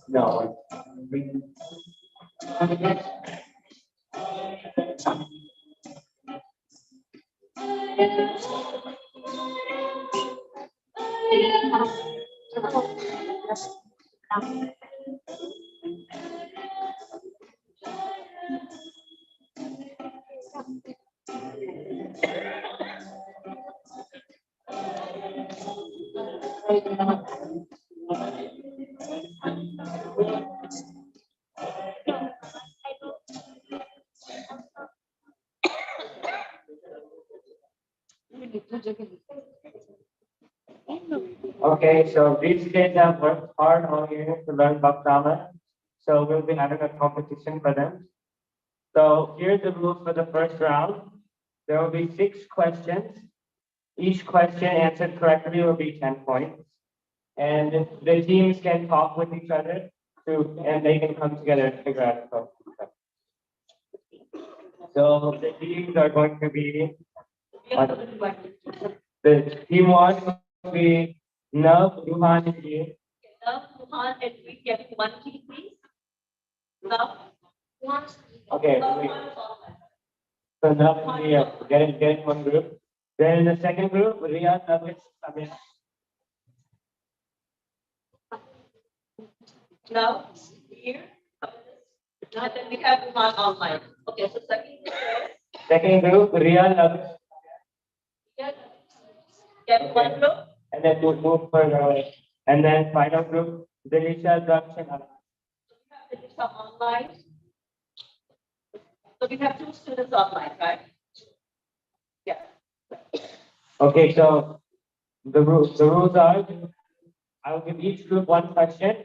No. Okay, so these kids have worked hard all year to learn Bhaktama. So we'll be having a competition for them. So here's the rules for the first round. There will be 6 questions. Each question answered correctly will be 10 points. And the teams can talk with each other and they can come together and figure out the question. So the teams are going to be, the team 1 will be Nav, Duhan, and Ian. Love, Mohan, and we get one key, please. Love. Okay, wait. So now we are getting one group. Then in the second group, Riyad, Navid, Samir. Now, here. And then we have Mohan online. Okay, so Second group, Riyad, Navid. get one group. And then we'll move further away. And then final group, Delisha, Daksh, and Anand. So we have online. So we have 2 students online, right? Yeah. Okay, so the rules are, I will give each group one question.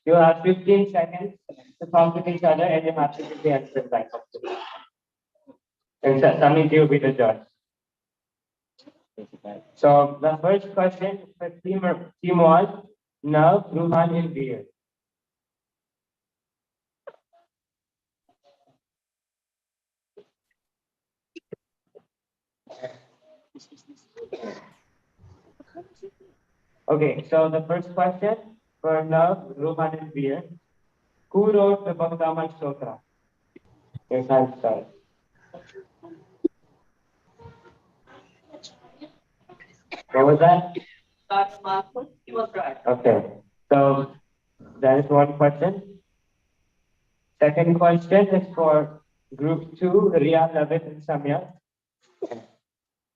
You'll have 15 seconds to talk with each other and you have to give the answer back. And Sami, you'll be the judge. So the first question for team 1, Nav, Ruhan, and Veer. Okay, so the first question for Nav, Ruhan, and Veer. Who wrote the Bhagavad Stotra? Your time starts. What was that? Dr. Marcus, he was right. Okay, so that is one question. Second question is for group 2, Riya, Lavit, and Samya.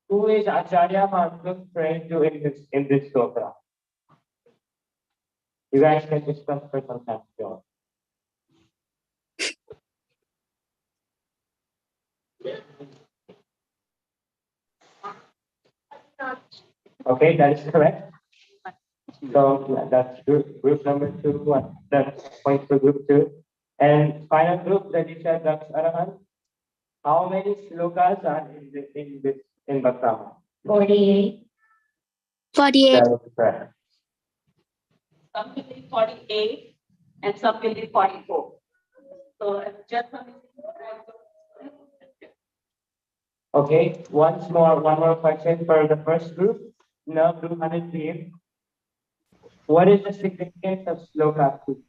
Who is Acharya Mahaprabhu praying to in this stotra? You guys can discuss for some time. Sure. Okay, that is correct. So that's group number 2. That's point for group 2. And final group, Danisha, Daksh, Arahan. How many slokas are in Bhaktama? 48. 48. That is correct. Some will be 48 and some will be 44. So just Okay, one more question for the first group. Now, group 103. What is the significance of sloka 2?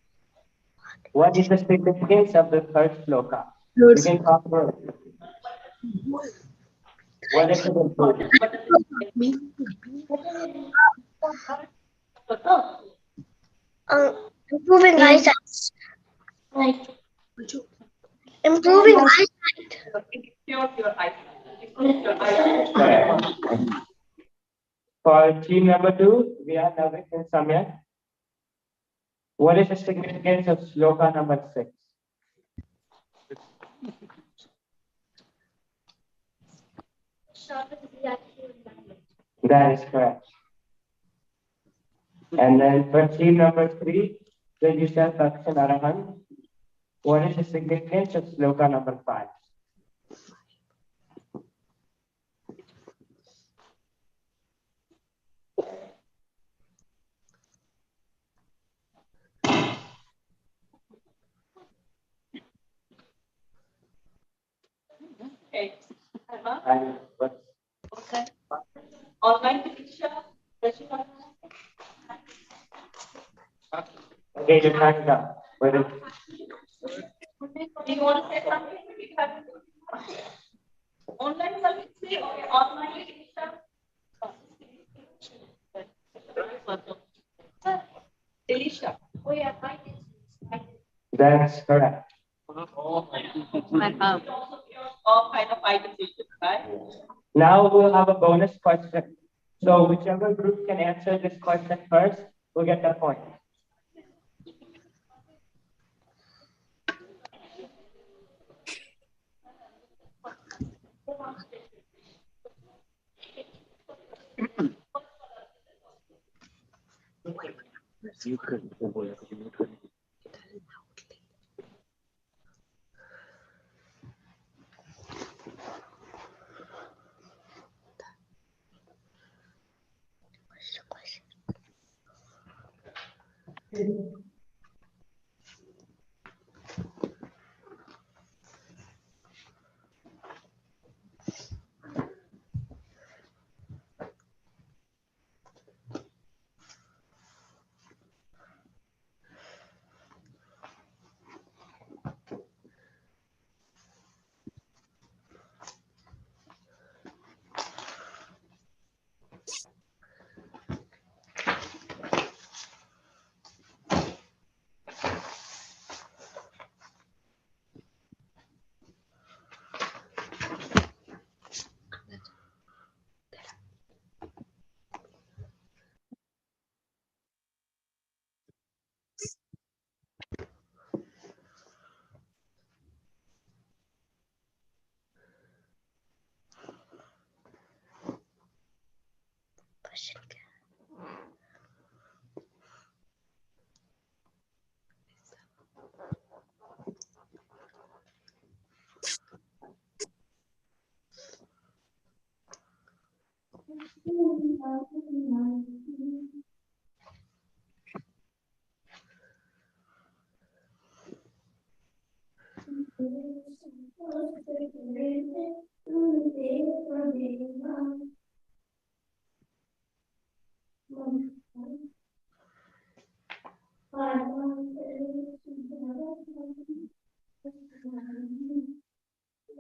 What is the significance of the third sloka? You can talk about it. What is Improving eyesight. Like improving eyesight. your eyesight. For team number 2, we are Navik and Samya. What is the significance of sloka number 6? That is correct. And then for team number 3, the Yusuf Akshan Arahan. What is the significance of sloka number 5? Okay. And what? Okay. Online teacher. Okay, your time is up. What is? Do you want to say something? Online service or online teacher? Delisha. Oh yeah, That's correct. my mom. All kind of identity, right? Now we'll have a bonus question. So whichever group can answer this question first will get the point.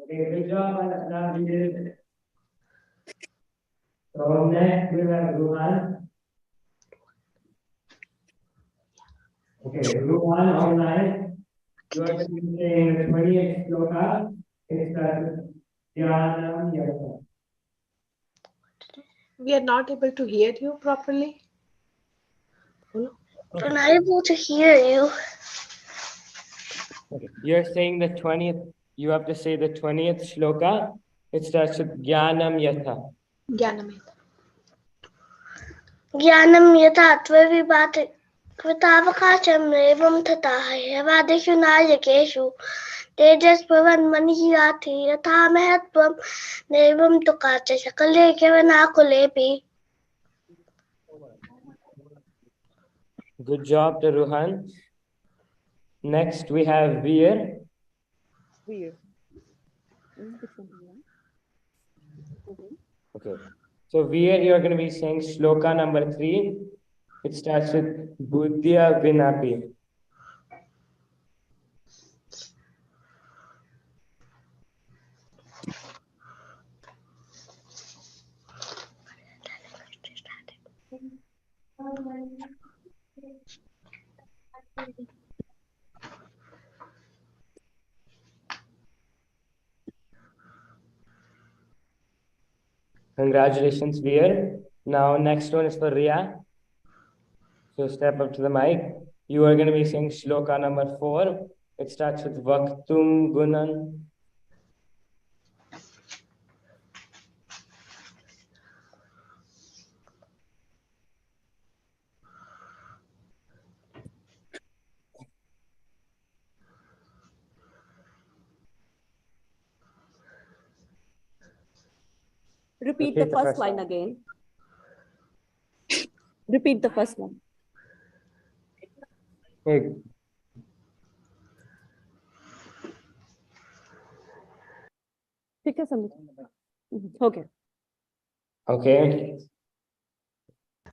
Okay, good job, Anastasia. So next we have Ruhan. Okay, Ruhan online. You are saying the 28th sloka. It's Dhyanam Yasa. We are not able to hear you properly. Unable to hear you. You're saying the 20th, you have to say the 20th shloka. It starts with Jnanam Yatha. Jnanam. Jnanam yatha tvavibhati kritavakacham evam tataha yavadeshu nayakeshu tejas bhavan manihiyati yatha mahatvam nevam tukacha sakale kevanakulepi. Good job to Ruhan. Next we have Veer. Okay. So Veer, you're going to be saying shloka number 3. It starts with Buddhya Vinapi. Congratulations, Veer. Now next one is for Riya. So step up to the mic. You are going to be saying shloka number 4. It starts with Vaktum Gunan. Repeat the first line again. Repeat the first one. Okay. ठीक है समझ okay Okay.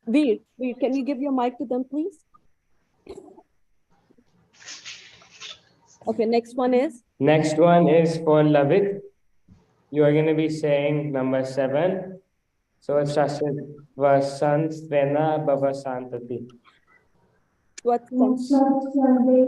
Veer, can you give your mic to them please? Okay, next one is Next one is for Lavit. You are going to be saying number 7. So it starts with Vasantvena Bhavasantati. what Samir.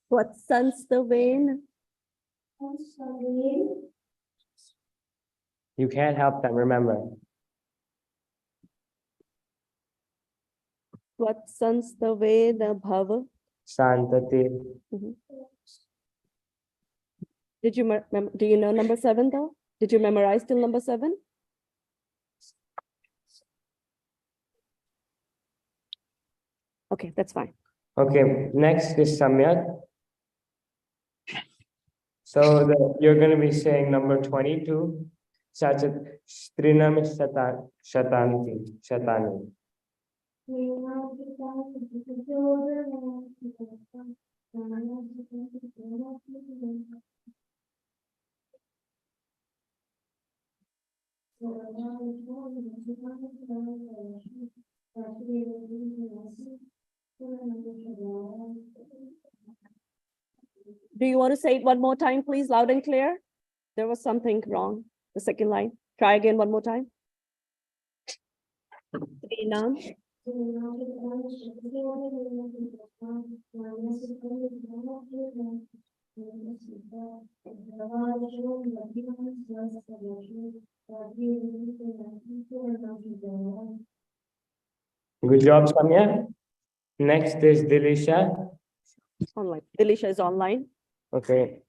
What sons the vein? You can't help them, remember. What sons the vein bhava? Santati. Did you do you know number 7 though? Did you memorize till number 7? Okay, that's fine. Okay, next is Samyak. So you're going to be saying number 22. Starts with Strinam Shatani. Do you want to say it one more time, please, loud and clear? There was something wrong. The second line. Try again one more time. Trinam. Good job, Samya. Next is Dilisha. Online. Dilisha is online. Okay.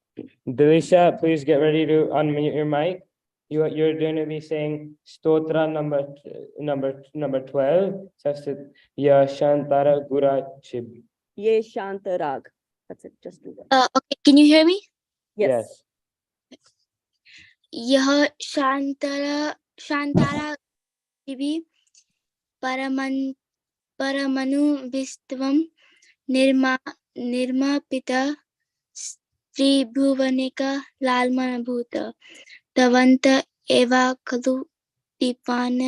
Dilisha, please get ready to unmute your mic. You're going to be saying Stotra number 12. Just Ya Shantara Gura Chib. Ye Shantarag. That's it. Just do that. Okay, can you hear me? Yes. यह शांतारा दिवि परमनु विस्तवम निर्मापित त्रिभुवनिका लालमनभूत तवंत एवा खलु दीपान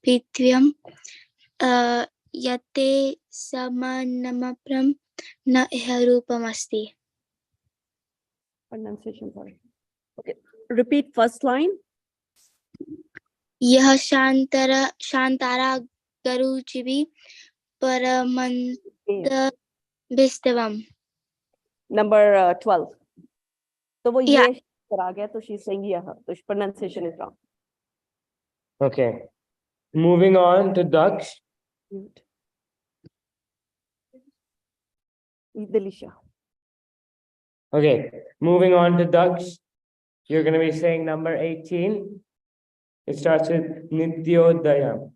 पृथ्व्यम यते समनमप्रम न इह रूपमस्ति. Pronunciation, sorry. Okay. Repeat first line. यह शांतारा गरुचिवि परमंत विस्तवम. Number 12. So वो Yeah. ये आ गया तो she's saying यह. So pronunciation is wrong. Okay. Moving on to Daksh. Dilisha. Okay. Moving on to Daksh. You're going to be saying number 18. It starts with Nityodaya.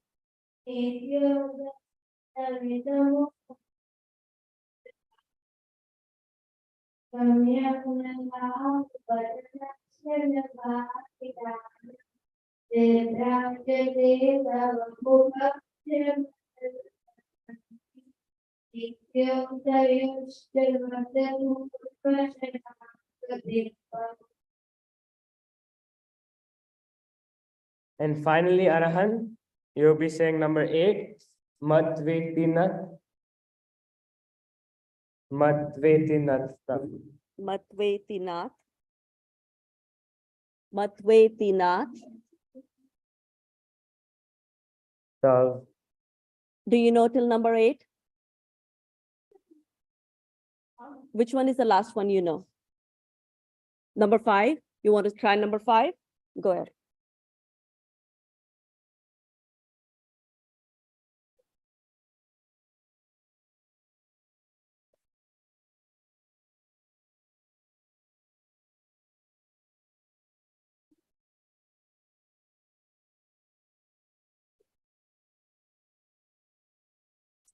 And finally, Arahan, you'll be saying number 8, Matvetinat. Matvetinat. Matvetinath. Matvetinath. So, Do you know till number 8? Which one is the last one you know? Number 5? You want to try number 5? Go ahead.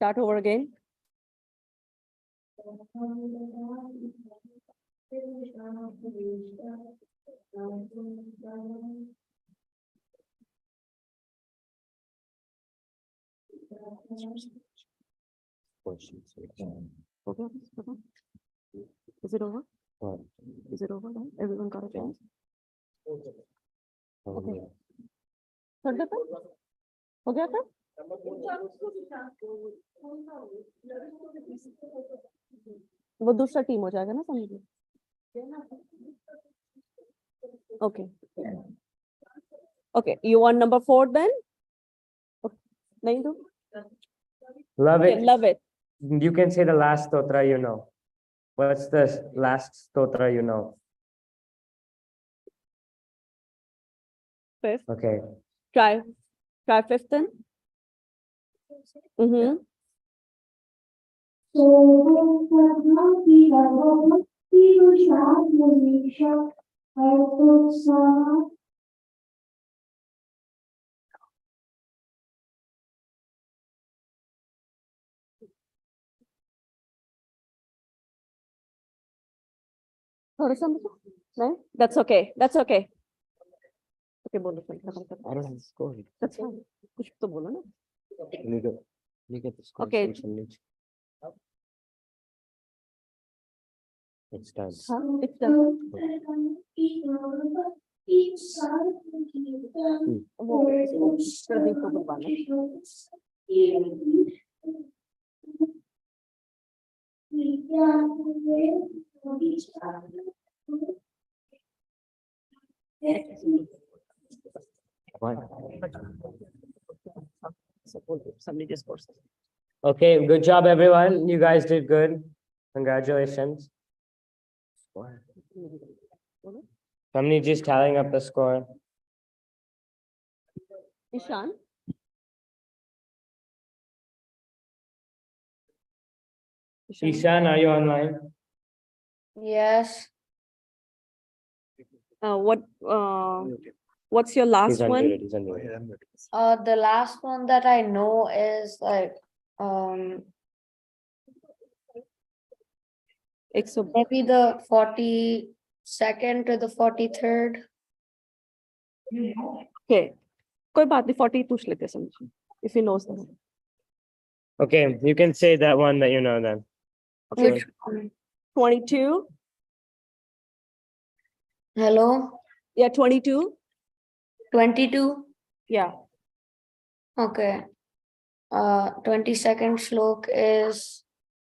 Start over again. Okay. Is it over? Is it over now? Everyone got a chance? Okay. कर देता हूँ? हो गया था? वो दूसरा team हो जाएगा ना समझिए. Okay. Okay, you want number 4 then? नहीं दो? Love Okay, it. love it. You can say the last stotra you know. What's the last stotra you know? Fifth. Okay. Try fifth then. Mm-hmm. थोड़ा सा मुझे नहीं, that's okay, that's okay. Okay, बोलो I don't have the score. that's fine. कुछ तो बोलो ना. Let me get the score. Okay. It's done. हाँ, it's done. वो प्रदीप को बुलवाना. Somebody just forced it. Okay, good job, everyone. You guys did good. Congratulations. Somebody just tallying up the score. Ishan. Ishan, are you online? Yes. What's your last He's one? unmuted. He's unmuted. The last one that I know is like maybe the 42nd to the 43rd. Okay. कोई बात नहीं, 40 पूछ लेते हैं समझिए. If he knows them. Okay, you can say that one that you know then. Okay. Which one? 22. Hello? Yeah, 22. 22? Yeah. Okay. 22nd slok is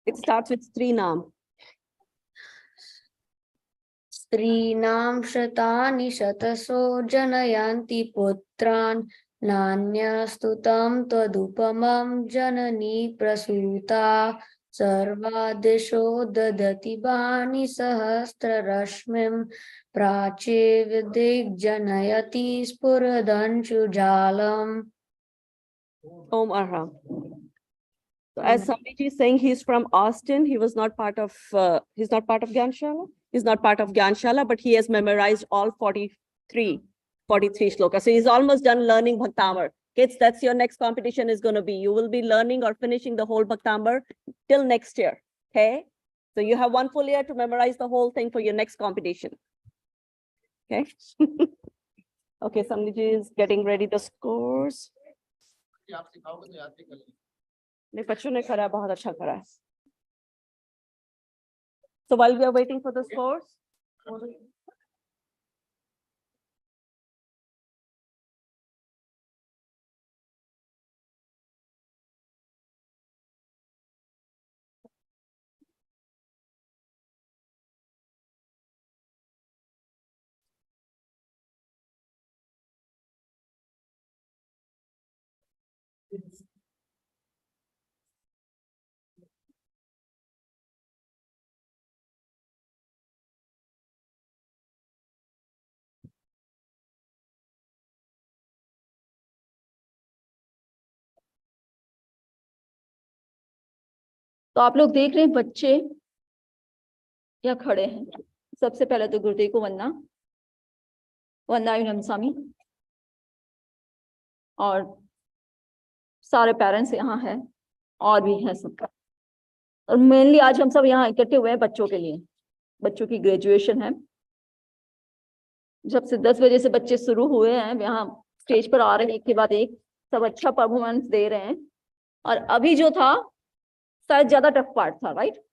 It starts with Srinam. Srinam Shatani Shataso Janayanti Putran Nanyastutam Tadupamam Janani Prasuta Sarvadisho Dadati Bani Sahastra Rashmim Prache Vidig Janayati Spuradanchu Jalam. Om Arham. So as Samiji is saying, he's from Austin. He was not part of, he's not part of Gyanshala. He's not part of Gyanshala, but he has memorized all 43 shlokas. So he's almost done learning Bhaktamar. Kids, that's your next competition is going to be. You will be learning or finishing the whole Bhaktamar till next year. Okay. So you have 1 full year to memorize the whole thing for your next competition. Okay. Okay, Samiji is getting ready the scores. नहीं बच्चों ने करा, बहुत अच्छा करा. So while we are waiting for the scores, तो आप लोग देख रहे हैं बच्चे या खड़े हैं. सबसे पहले तो गुरुदेव को वंदना, वंदना स्वामी, और सारे पेरेंट्स यहाँ हैं और भी हैं सब। और मेनली आज हम सब यहाँ इकट्ठे हुए हैं बच्चों के लिए, बच्चों की ग्रेजुएशन है। जब से 10 बजे से बच्चे शुरू हुए हैं यहाँ स्टेज पर आ रहे हैं, एक के बाद एक, सब अच्छा परफॉर्मेंस दे रहे हैं। और अभी जो था शायद ज्यादा टफ पार्ट था, राइट?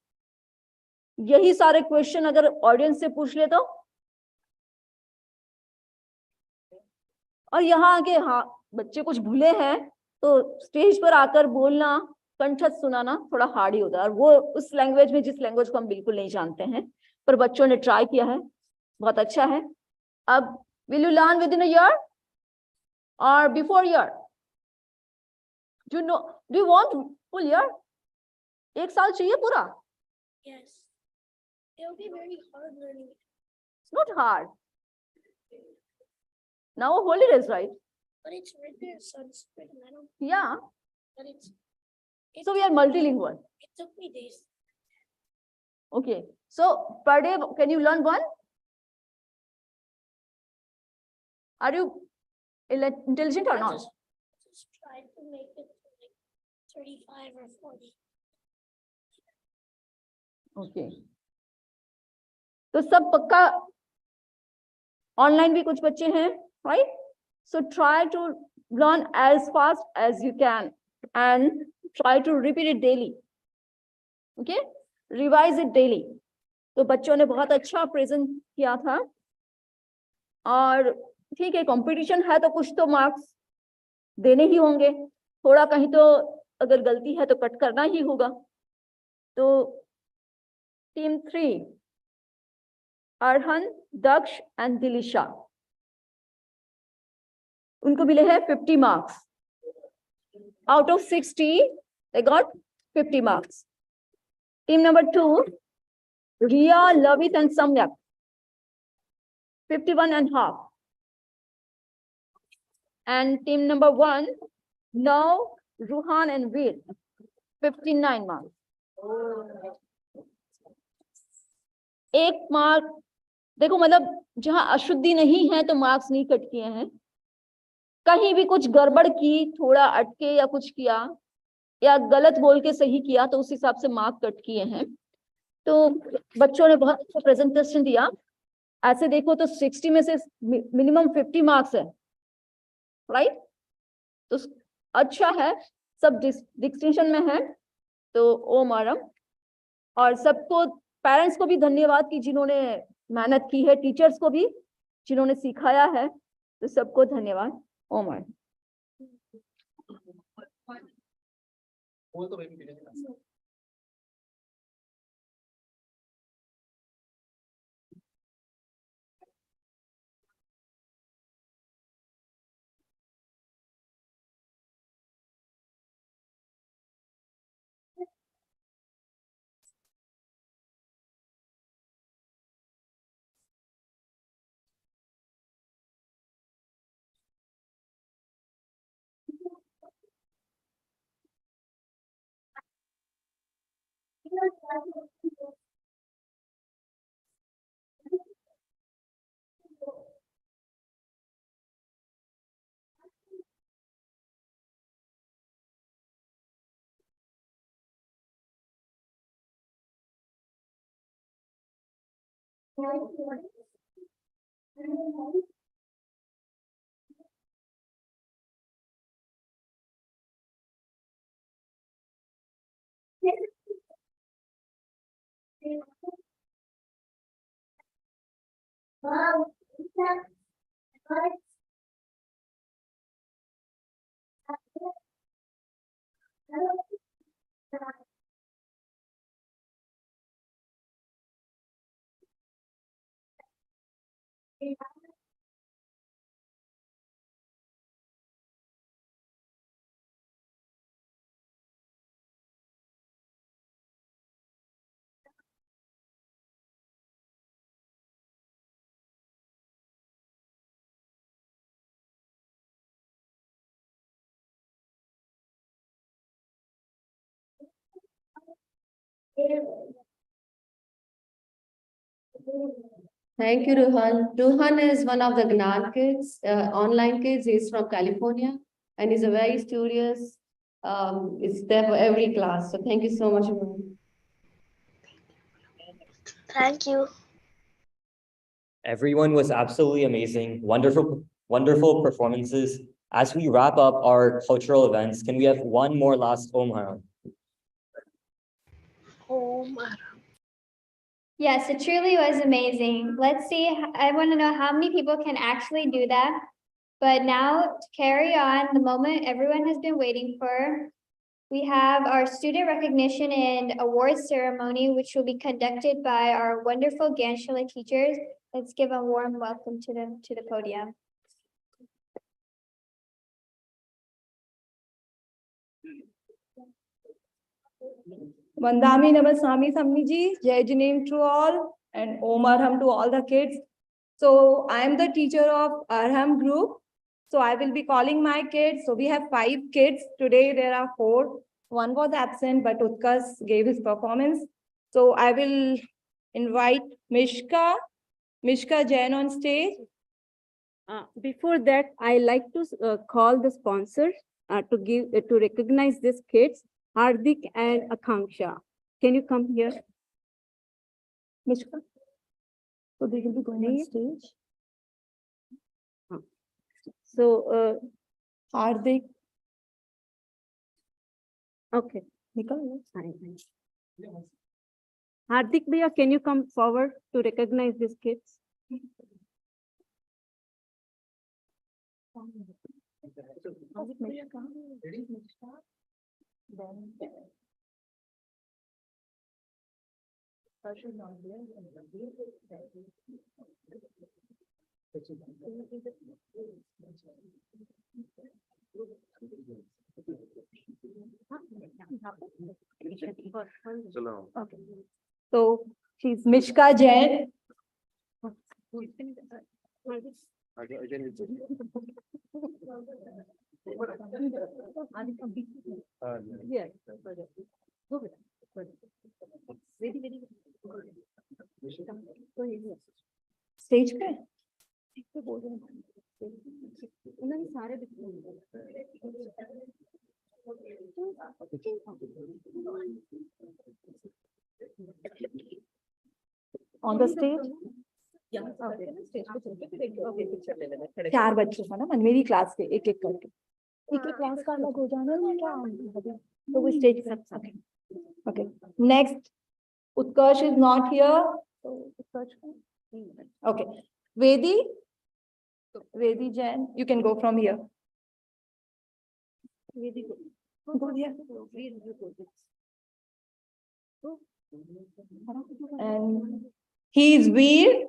यही सारे क्वेश्चन अगर ऑडियंस से पूछ ले तो, और यहाँ आके हाँ बच्चे कुछ भूले हैं तो स्टेज पर आकर बोलना, कंठस्थ सुनाना थोड़ा हार्ड ही होता है, और वो उस लैंग्वेज में जिस लैंग्वेज को हम बिल्कुल नहीं जानते हैं, पर बच्चों ने ट्राई किया है, बहुत अच्छा है। अब will you learn within a year or before year? Do no, do you want full year? एक साल चाहिए पूरा? Yes. It'll be very hard learning. It's not hard. Now holidays, right? But it's written in Sanskrit and I don't, Yeah. but it's, So we are multilingual. it took me days. Okay. So per day, can you learn one? Are you intelligent or not? Just try to make it to like 35 or 40. Okay. तो सब पक्का online भी कुछ बच्चे हैं, right? So try to learn as fast as you can and try to repeat it daily. Okay? Revise it daily. तो बच्चों ने बहुत अच्छा प्रेजेंट किया था, और ठीक है कंपटीशन है तो कुछ तो मार्क्स देने ही होंगे, थोड़ा कहीं तो अगर गलती है तो कट करना ही होगा। तो टीम 3, अरहन, दक्ष एंड दिलिशा, उनको मिले हैं 50 marks. Out of 60 they got 50 marks. Team number 2, Riya, Lavit and Samyak, 51.5. And team number 1, Now, Ruhan and Veer, 59 marks. एक मार्क देखो, मतलब जहां अशुद्धि नहीं है तो मार्क्स नहीं कट किए हैं, कहीं भी कुछ गड़बड़ की, थोड़ा अटके या कुछ किया या गलत बोल के सही किया तो उस हिसाब से मार्क कट किए हैं। तो बच्चों ने बहुत अच्छा प्रेजेंटेशन दिया। ऐसे देखो तो 60 में से मिनिमम 50 मार्क्स है, राइट? तो अच्छा है, सब डिस्टिंक्शन में है, तो ओ मैडम। और सबको, पेरेंट्स को भी धन्यवाद कि जिन्होंने मेहनत की है, टीचर्स को भी जिन्होंने सिखाया है, तो सबको धन्यवाद। ओ madam. Thank you, Ruhan. Ruhan is one of the Gnan kids, online kids. He's from California and he's a very studious It's there for every class. So thank you so much, Rohan. Thank you. Everyone was absolutely amazing. Wonderful performances. As we wrap up our cultural events, can we have one more last Om Haram? Oh my. Yes, it truly was amazing. Let's see, I want to know how many people can actually do that. But now to carry on the moment everyone has been waiting for, we have our student recognition and awards ceremony, which will be conducted by our wonderful Gyanshala teachers. Let's give a warm welcome to them to the podium. Vandami Namasami Samniji, Jai Janeem to all, and Om Arham to all the kids. So I am the teacher of Arham group. So I will be calling my kids. So we have 5 kids. Today there are 4. One was absent, but Utkarsh gave his performance. So I will invite Mishka Jain on stage. Before that, I like to call the sponsor to recognize these kids, Hardik and Akanksha. Can you come here? Mishka. So they will be going on stage. So, Hardik. Okay. Nikal. Hardik Bhaiya, can you come forward to recognize these kids? Okay. So she's Mishka Jain. Yes. Stage पे on the stage. चार बच्चों का ना मन मेरी class के एक करके क्लास का अलग हो जाना है क्या तो वो स्टेज पे okay next Utkarsh is not here so okay Vedi Jain you can go from here Vedi go here and he is Veer.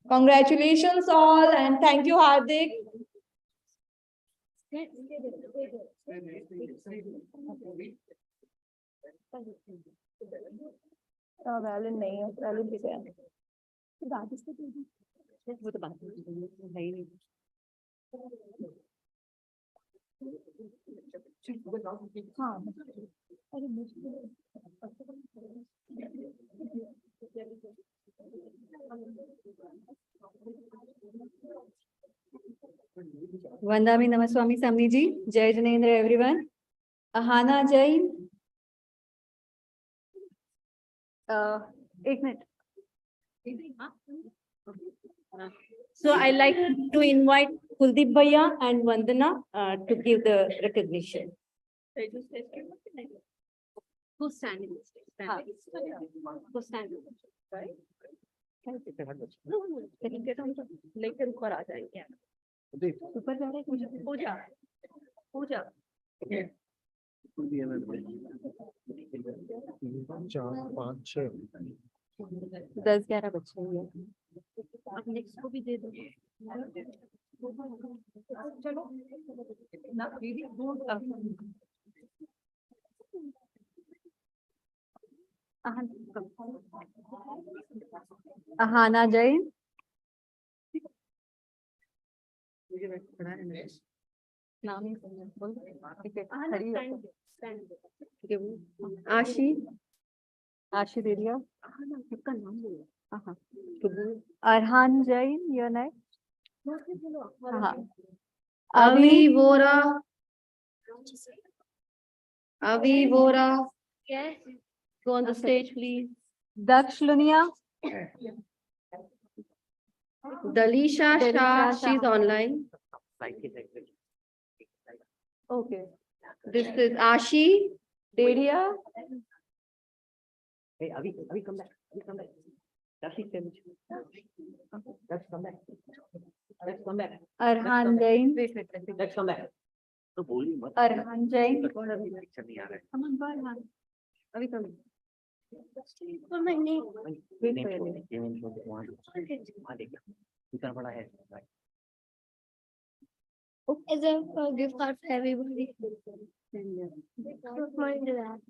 Congratulations all and thank you Hardik. Valin नहीं है Valin किसे है वो तो बात है ही नहीं हाँ अरे Vandami Namaswami Samniji, Jai Janendra everyone. Ahana Jain. एक minute. So I like to invite Kuldeep Bhaiya and Vandana to give the recognition. Who's standing? Who's standing? Right? लेकर ऊपर आ जाएंगे. ऊपर जा रहे हैं पूजा पूजा. 4 5 6 10-11 बच्चे हैं. अब नेक्स्ट को भी दे दो. चलो ना दीदी Ahana Jain. नाम ही बोल ठीक है खड़ी हो ठीक है आशी आशी दे दिया इसका नाम बोलो हाँ अरहान जैन योर नेम हाँ Avi Vora. Avi Vora. Yes. Go on the stage, please. Daksh Lunia Dalisha Shah, she's online. okay This is Ashi. Dedia Hey, Avi, come back. Come back. That's it. Let's come back. Let's come back. Arhan Jain Let's come back. तो बोली मत Arhan Jain picture नहीं आ रहा है come on go Arhan अभी come For my name. wait नहीं for your छोड़ name. ये नहीं छोड़ वहाँ देख इतना बड़ा है Is a gift card for everybody. Don't mind that.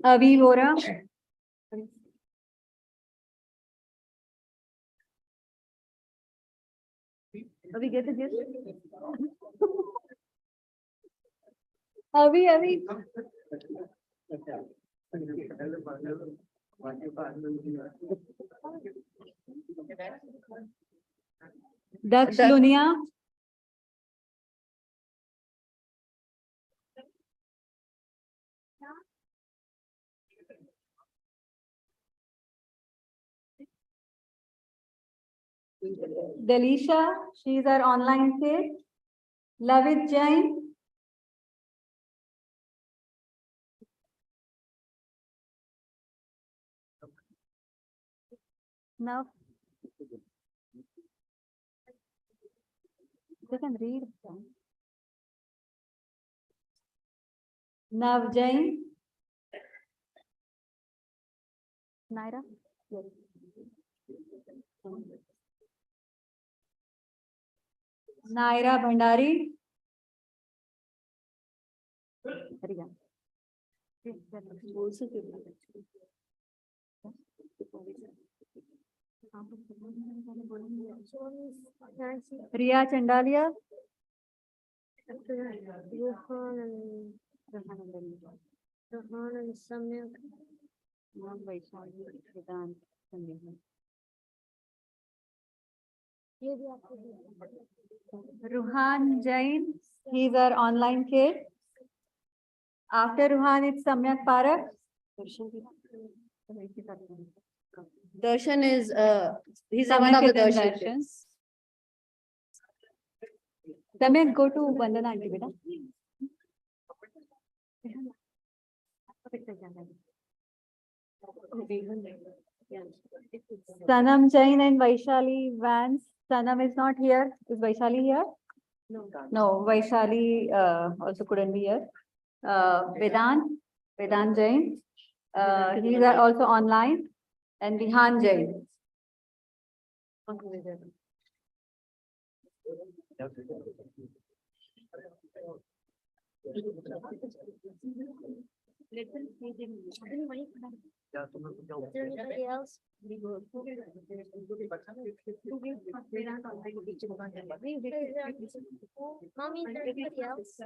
Avi Vora Avi get the gist Avi Daksh Lunia Delisha, she's our online kid. Lavit Jain. Now. They can read. Nav Jain. Naira. Yes. Naira Bhandari. Riya Chandalia. Rohan and Samyak. Ruhan Jain, he's our online kid. After Ruhan, it's Samyak Parak. Darshan is, he's Samyak one of the is in Darshan. Darshans. Samyak, go to Vandana aunty, beta. Sanam Jain and Vaishali Vance. Sanam is not here. Is Vaishali here? No, Vaishali also couldn't be here. Vedant Jain. He's also online. And Vihan Jain. Is there anybody else? Mommy, is there anybody else?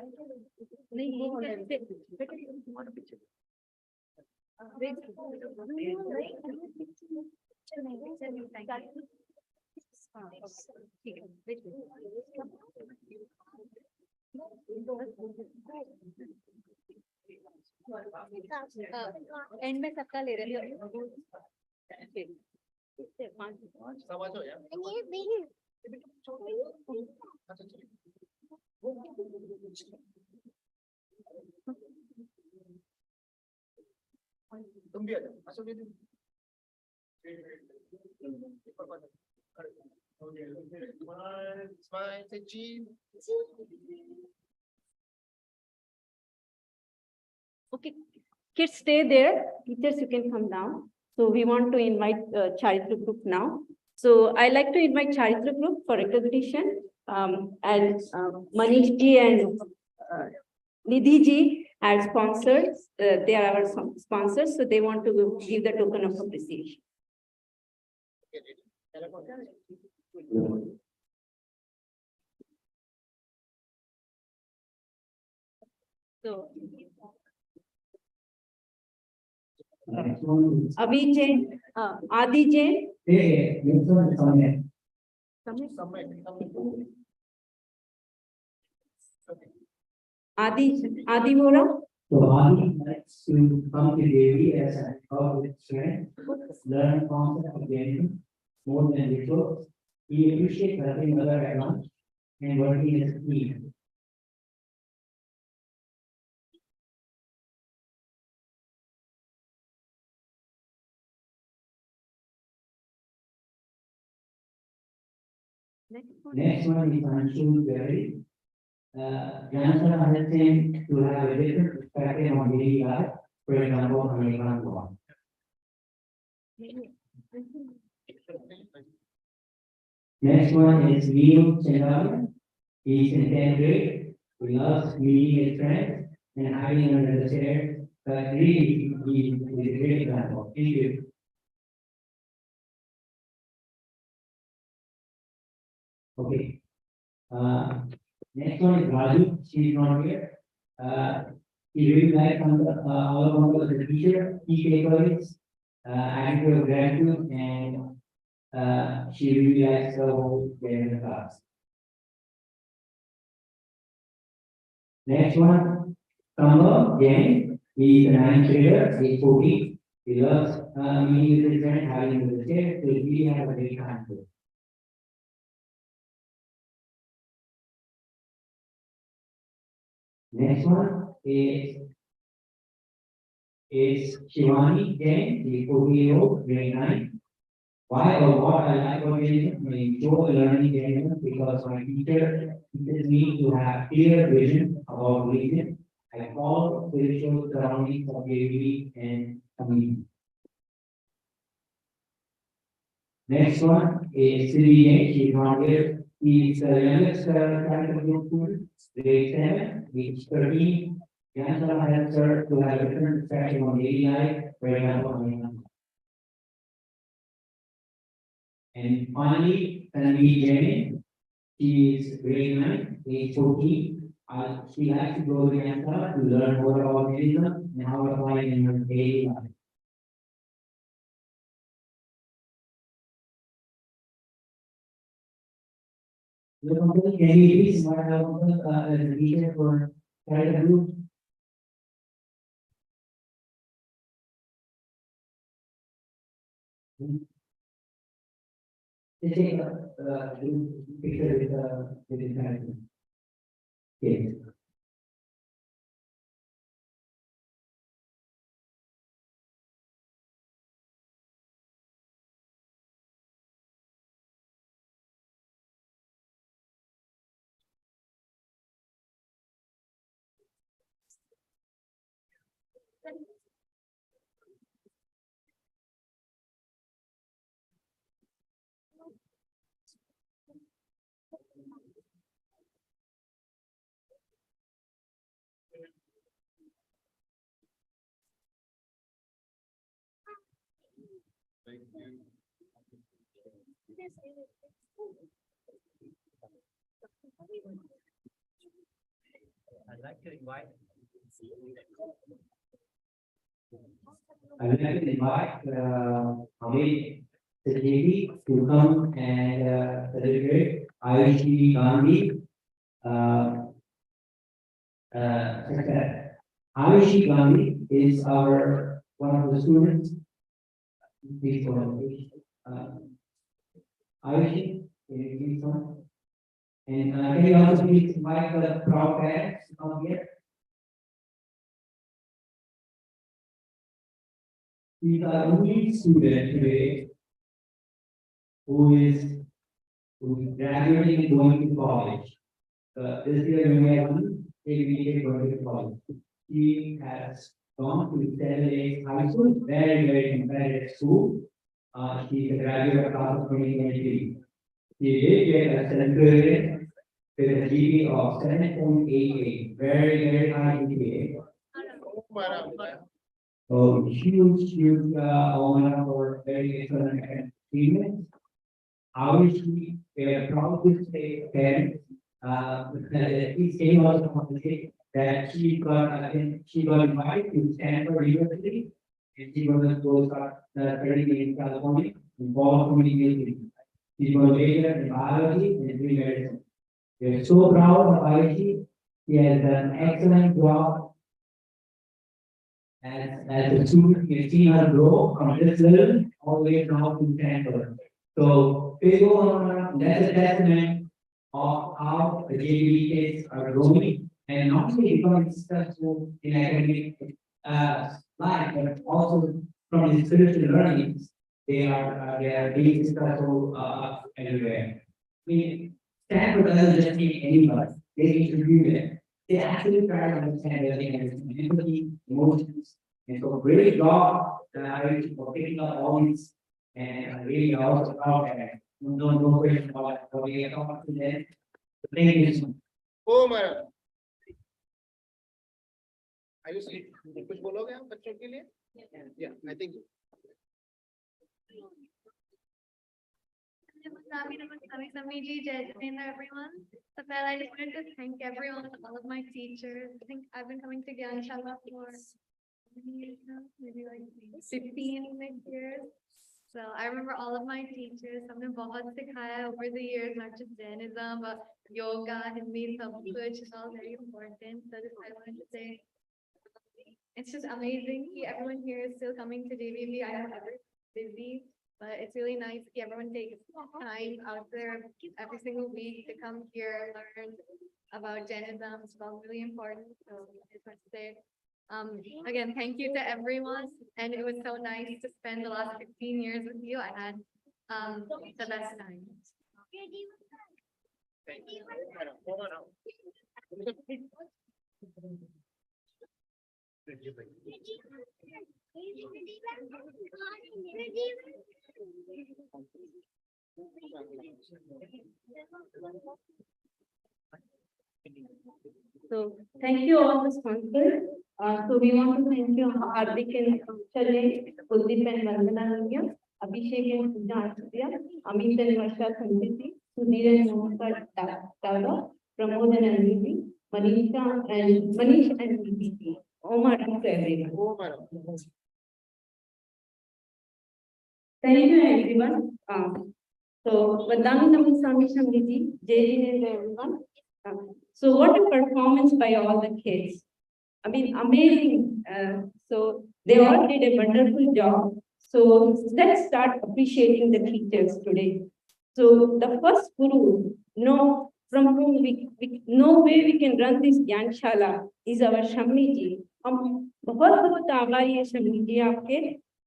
And में सबका ले रहे हैं तुम भी आ जाओ Smile, say cheese. Okay, kids stay there. Teachers, you can come down. So we want to invite Charitra group now. So I like to invite Charitra group for recognition. And Manish ji and Nidhi ji are sponsors. They are our sponsors, so they want to give the token of appreciation. So, Next one is. Abhi Jain, Adi Jain. Hey, next one is Samir. Adi Vora. So Adi likes to come to Devi as an with strength, learn concept of gaming more than rituals. He appreciates helping other at lunch and working as a team. Next one is Anshu Berry. Gyanshala helps him to have a different perspective on daily life, for example, American law. Next one is Neil Chendavan. He's in 10th grade. He loves meeting his friends and hiding under the stairs. But really, he is a great example. Thank you. Okay. Next one is Raju. She's not here. He really likes all of the teacher, key takeaways, attitude of gratitude, and she really likes the whole day in the class. Next one, Kamba Jain. He's a 9th grader, he's 14. He loves meeting with his friends, having with the chair, so he really have a great time to it. Next one is Shivani Jain, the 14-year-old, grade 9. Why or what I like about Jain? I enjoy learning Jain because my teacher teaches me to have clear vision about religion. I follow spiritual surroundings of daily and community. Next one is Sri Jain, she is not here. He is the youngest child of the student, grade 7, age 13. Gyanshala helps her to have a different perspective on daily life, for example, and finally, Tanvi Jain, she is grade 9, age 14. She likes to go to Gyanshala to learn more about Buddhism and how to apply it in her daily life. Can you please invite the teacher for the group? Just take a picture with the character. Yes. I'd like to invite. I would like to invite Amit Sajidi to come and celebrate Ayushi Gandhi success. Ayushi Gandhi is our one of the students. Please go on. Ayushi, can you please come? And can you also please invite the proud parents to come here? He's our only student today who is graduating and going to college. This year we have one ABA going to college. He has gone to 7 days high school, very competitive school. She's a graduate of class of 2023. She did get a certificate with a GPA of 7.88, very high GPA. So huge honor for very excellent achievement. Obviously, we are proud to say parents. He came out of the state that she got invited to Stanford University. And she was going to start studying in California, in communication. She was major in biology and medicine. We are so proud of Ayushi. She has done an excellent job as a student. We have seen her grow from this level all the way now to Stanford. So, that's a testament of how the JV kids are growing and not only becoming successful in academic life, but also from the spiritual learnings, they are being successful everywhere. I mean, Stanford doesn't just need anybody, they interview them. They actually try to understand everything and empathy, emotions. And so great job for picking up all these and really also proud that no question about what we are talking to them. The thing is, Oh, madam. Are you saying कुछ बोलोगे आप बच्चों के लिए? Yeah, I think. Everyone. So that I just wanted to thank everyone, all of my teachers. I think I've been coming to Gyanshala for maybe like 15 years. So I remember all of my teachers. हमने बहुत सिखाया over the years, not just Jainism, but yoga, Hindi, सब कुछ. It's all very important. So just I wanted to say, it's just amazing. Everyone here is still coming to JVB. I know everyone's busy, but it's really nice. Everyone takes time out there every single week to come here and learn about Jainism. It's all really important. So I just want to say, again, thank you to everyone. And it was so nice to spend the last 15 years with you. I had the best time. Thank you. Madam, hold on now. So thank you all the sponsors. So we want to thank you Hardik and Chalay, Kuldeep and Vandana Nurya, Abhishek and Pooja Acharya, Amit and Varsha Khanditi, Sudhir and Mohammed Tava, Pramod and Anjali, Manish and Niti. Omar to everyone. Oh, madam. Thank you everyone. So Vandana Namasami Shamiti, Jai and everyone. So what a performance by all the kids. I mean, amazing. So they all did a wonderful job. So let's start appreciating the teachers today. So the first guru, from whom no way we can run this Gyanshala is our Shammi ji. हम बहुत बहुत आभारी है शम्मी जी आपके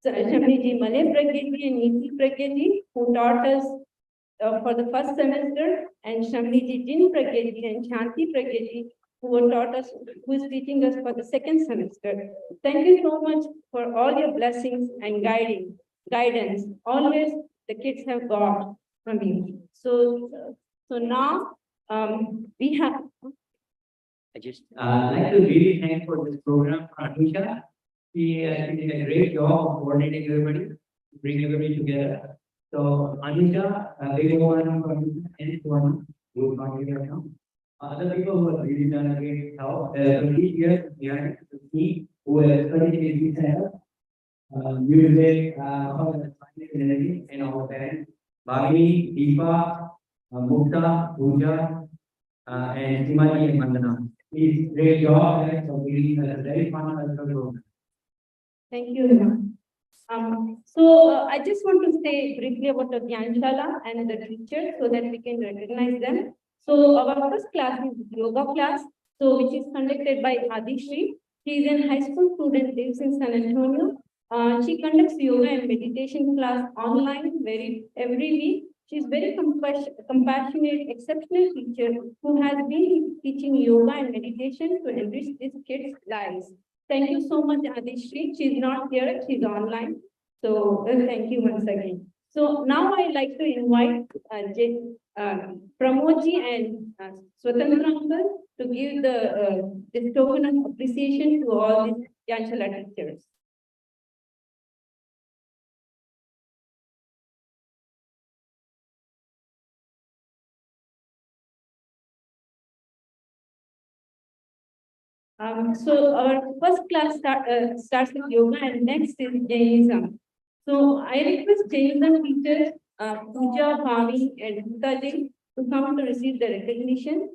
शम्मी जी मले प्रज्ञा जी and नीति प्रज्ञा जी who taught us for the first semester, and Shammi ji, Jin Pragya ji and Shanti Pragya ji who is teaching us for the second semester. Thank you so much for all your blessings and guidance. Always the kids have got from you. So now we have. I just like to really thank for this program, Anusha. She did a great job of coordinating everybody, bring everybody together. So Anusha, big one from anyone who is not here right now. Other people who have really done a great job. 20 years behind me, who have studied in center, music, energy, and all that. Bhavini, Deepa, Mukta, Pooja, and Simani and Vandana. Please, great job. So we a very fun program. Thank you, Rima. So I just want to say briefly about the Gyanshala and the teachers so that we can recognize them. So our first class is yoga class, so which is conducted by Adishri. She is a high school student, lives in San Antonio. She conducts yoga and meditation class online every week. She is very compassionate, exceptional teacher who has been teaching yoga and meditation to enrich these kids' lives. Thank you so much, Adishri. She's not here, she's online. So thank you once again. So now I'd like to invite Pramodji and Swatantra uncle to give this token of appreciation to all these Gyanshala teachers. So our first class starts with yoga and next is Jainism. So I request Jainism teachers, Pooja, Bhavi and Gupta to come to receive the recognition.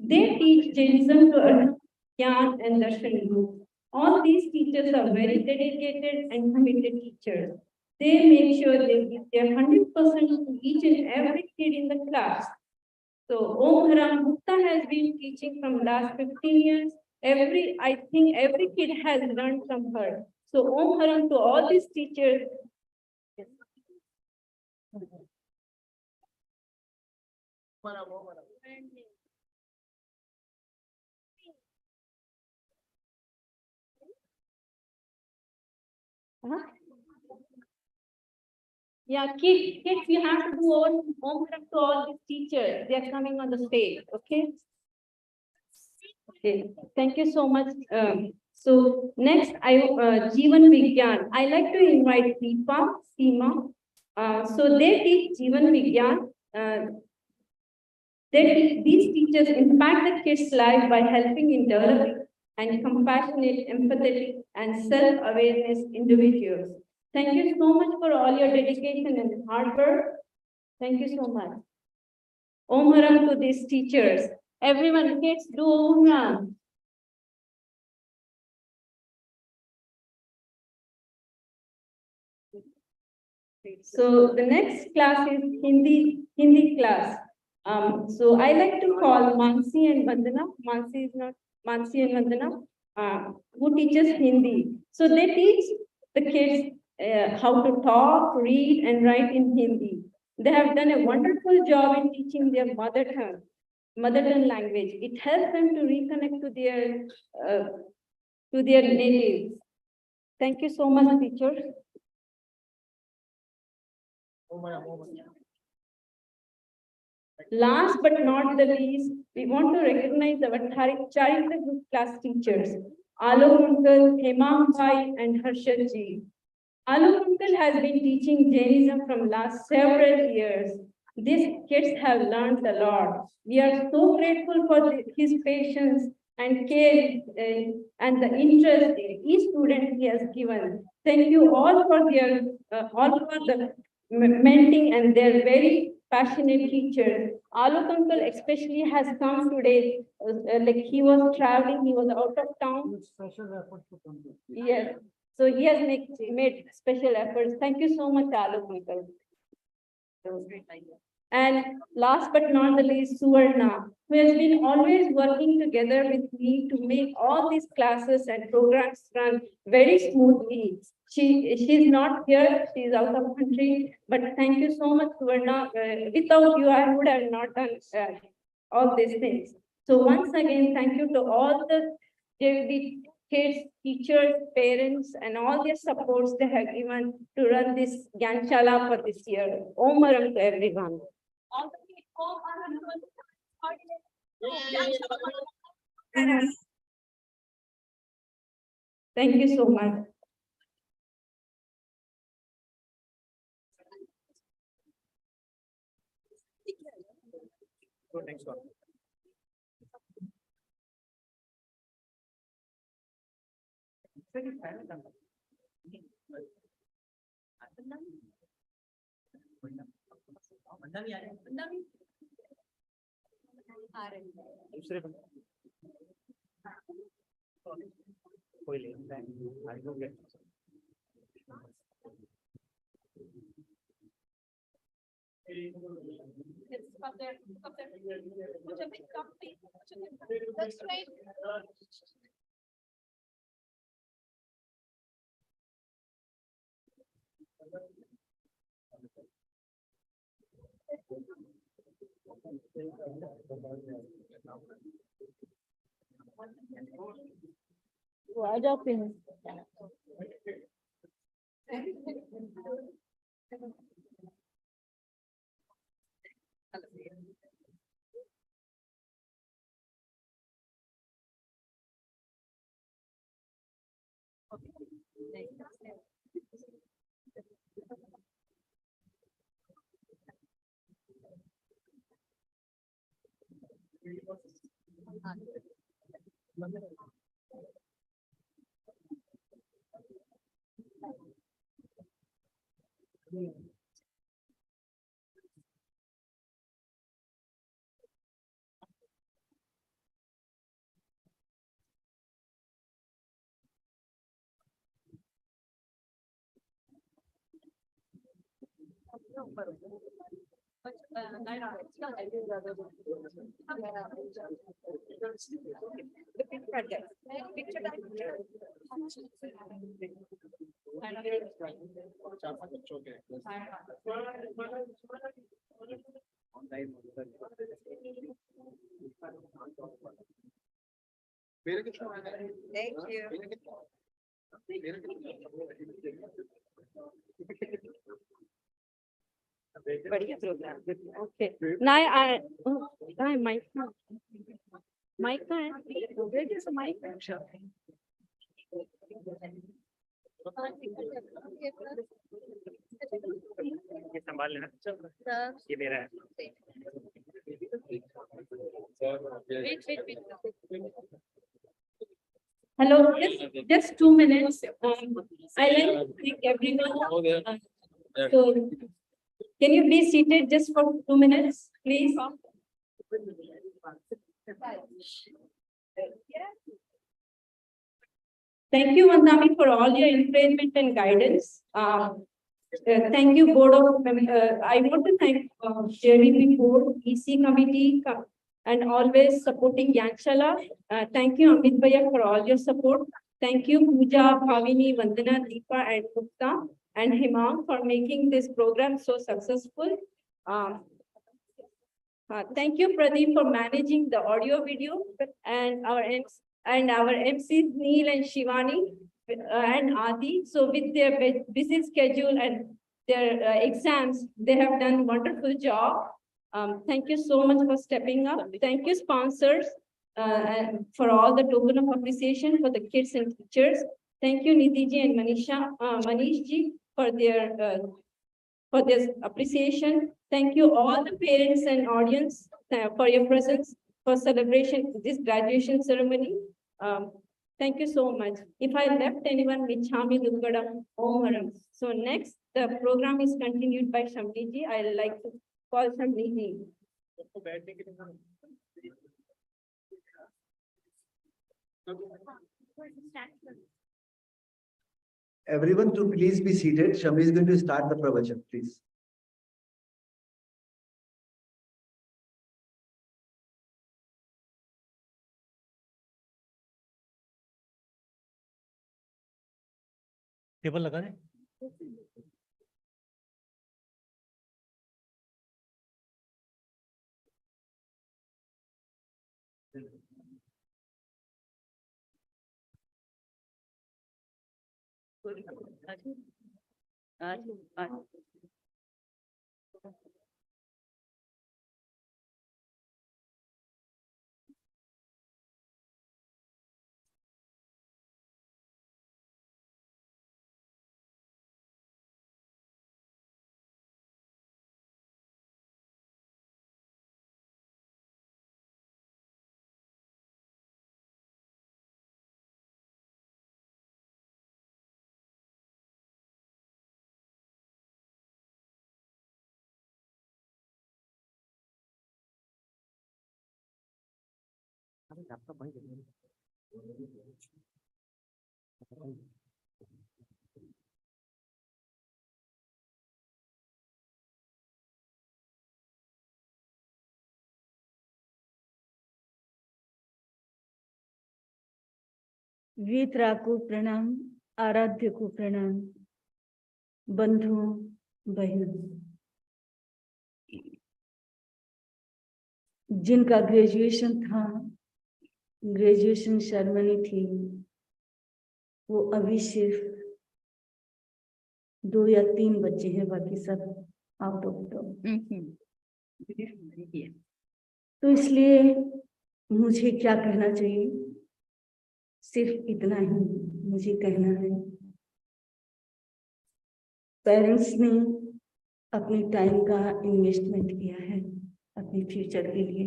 They teach Jainism to Arhan, Gyan and Darshan group. All these teachers are very dedicated and committed teachers. They make sure they give their 100% to each and every kid in the class. So Om Haram Gupta has been teaching from last 15 years. I think every kid has learned from her. So Om Haram to all these teachers. Yeah, kids, you have to do Om Haram to all these teachers. They are coming on the stage, okay? Okay, thank you so much. So next, Jeevan Vigyan. I like to invite Deepa, Seema. So they teach Jeevan Vigyan. These teachers impact the kids' life by helping in developing and compassionate, empathetic, and self-awareness individuals. Thank you so much for all your dedication and hard work. Thank you so much. Om Haram to these teachers. Everyone, kids, do Om Haram. So the next class is Hindi class. So I like to call Mansi and Vandana. Mansi is not Mansi and Vandana, who teaches Hindi. So they teach the kids how to talk, read, and write in Hindi. They have done a wonderful job in teaching their mother tongue language. It helps them to reconnect to their natives. Thank you so much, teachers. Last but not the least, we want to recognize our Charita Group class teachers, Alok Uncle, Hemam Bhai, and Harshad Ji. Alok Uncle has been teaching Jainism from last several years. These kids have learned a lot. We are so grateful for his patience and care and the interest each student he has given. Thank you all for the mentoring and their very passionate teacher. Alok Uncle especially has come today, like he was traveling, he was out of town. Yes, so he has made special efforts. Thank you so much, Alok Uncle. And last but not the least, Suvarna, who has been always working together with me to make all these classes and programs run very smoothly. She's not here, she's out of country, but thank you so much, Suvarna. Without you, I would have not done all these things. So once again, thank you to all the JVB kids, teachers, parents, and all their supports they have given to run this Gyanshala for this year. Om Maram to everyone. Thank you so much. That's right. Thank you. बढ़िया programme okay ना mic mic का है mic ये संभाल लेना ये मेरा है Hello, just 2 minutes. I like to thank everyone. So, can you be seated just for 2 minutes, please? Thank you, Vandami, for all your encouragement and guidance. Thank you, Board of, I want to thank JVP Board, EC Committee, and always supporting Gyanshala. Thank you, Amit Bhaiya, for all your support. Thank you, Pooja, Bhavini, Vandana, Deepa, and Gupta, and Himang for making this program so successful. Thank you, Pradeep, for managing the audio video, and our MCs Neil and Shivani and Adi. So with their busy schedule and their exams, they have done wonderful job. Thank you so much for stepping up. Thank you, sponsors, and for all the token of appreciation for the kids and teachers. Thank you, Nidhi ji and Manish ji for this appreciation. Thank you all the parents and audience for your presence for celebration this graduation ceremony. Thank you so much. If I left anyone, Michhami Dukadam Omaram. So next, the program is continued by Shamli ji. I like to call Shamli ji. Everyone to please be seated. Shamli is going to start the pravachan, please. Table लगा दे वीतरा को प्रणाम, आराध्य को प्रणाम, बंधुओं बहनों, जिनका graduation था, ग्रेजुएशन सेरेमनी थी, वो अभी सिर्फ 2 या 3 बच्चे हैं, बाकी सब आउट ऑफ तो इसलिए मुझे क्या कहना चाहिए, सिर्फ इतना ही मुझे कहना है। पेरेंट्स ने अपने टाइम का इन्वेस्टमेंट किया है अपने फ्यूचर के लिए।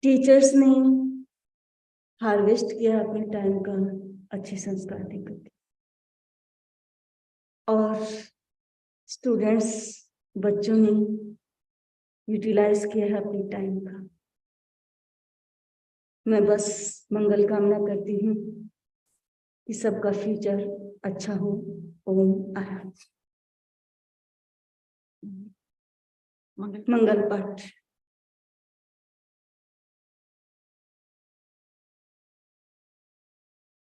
टीचर्स ने हार्वेस्ट किया अपने टाइम का अच्छे संस्कार देकर। और स्टूडेंट्स बच्चों ने यूटिलाइज किया है अपने टाइम का। मैं बस मंगल कामना करती हूँ कि सबका फ्यूचर अच्छा हो। ओम आराम। मंगल पाठ।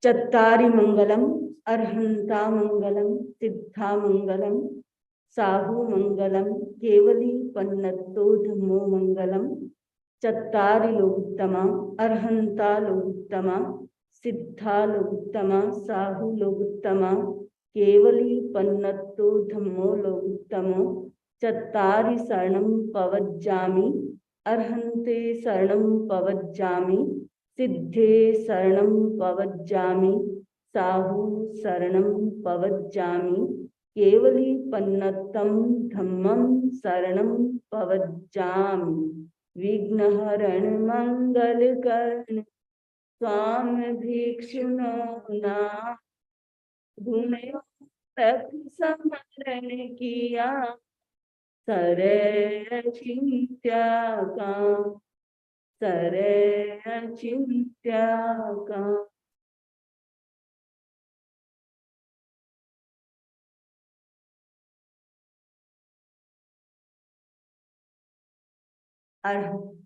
चत्तारि मंगलम अर्हंता मंगलम सिद्धा मंगलम साहु मंगलम केवली पन्नतो धम्मो मंगलम चत्तारि लोकोत्तमा अर्हंता लोकोत्तमा सिद्धा लोकोत्तमा साहु लोकोत्तमा केवली पन्नतो धम्मो लोकोत्तमो चत्तारि शरणं पवज्जामि अर्हन्ते शरणं पवज्जामि सिद्धे शरणं पवज्जामि साहु शरणं पवज्जामि केवली पन्नतं धम्मं शरणं पवज्जामि विघ्नहरण मंगलकर्ण स्वामी भिक्षुनो ना गुणयो तप समरण किया सरे चिंत्या का सरे चिंत्या का। अर्हं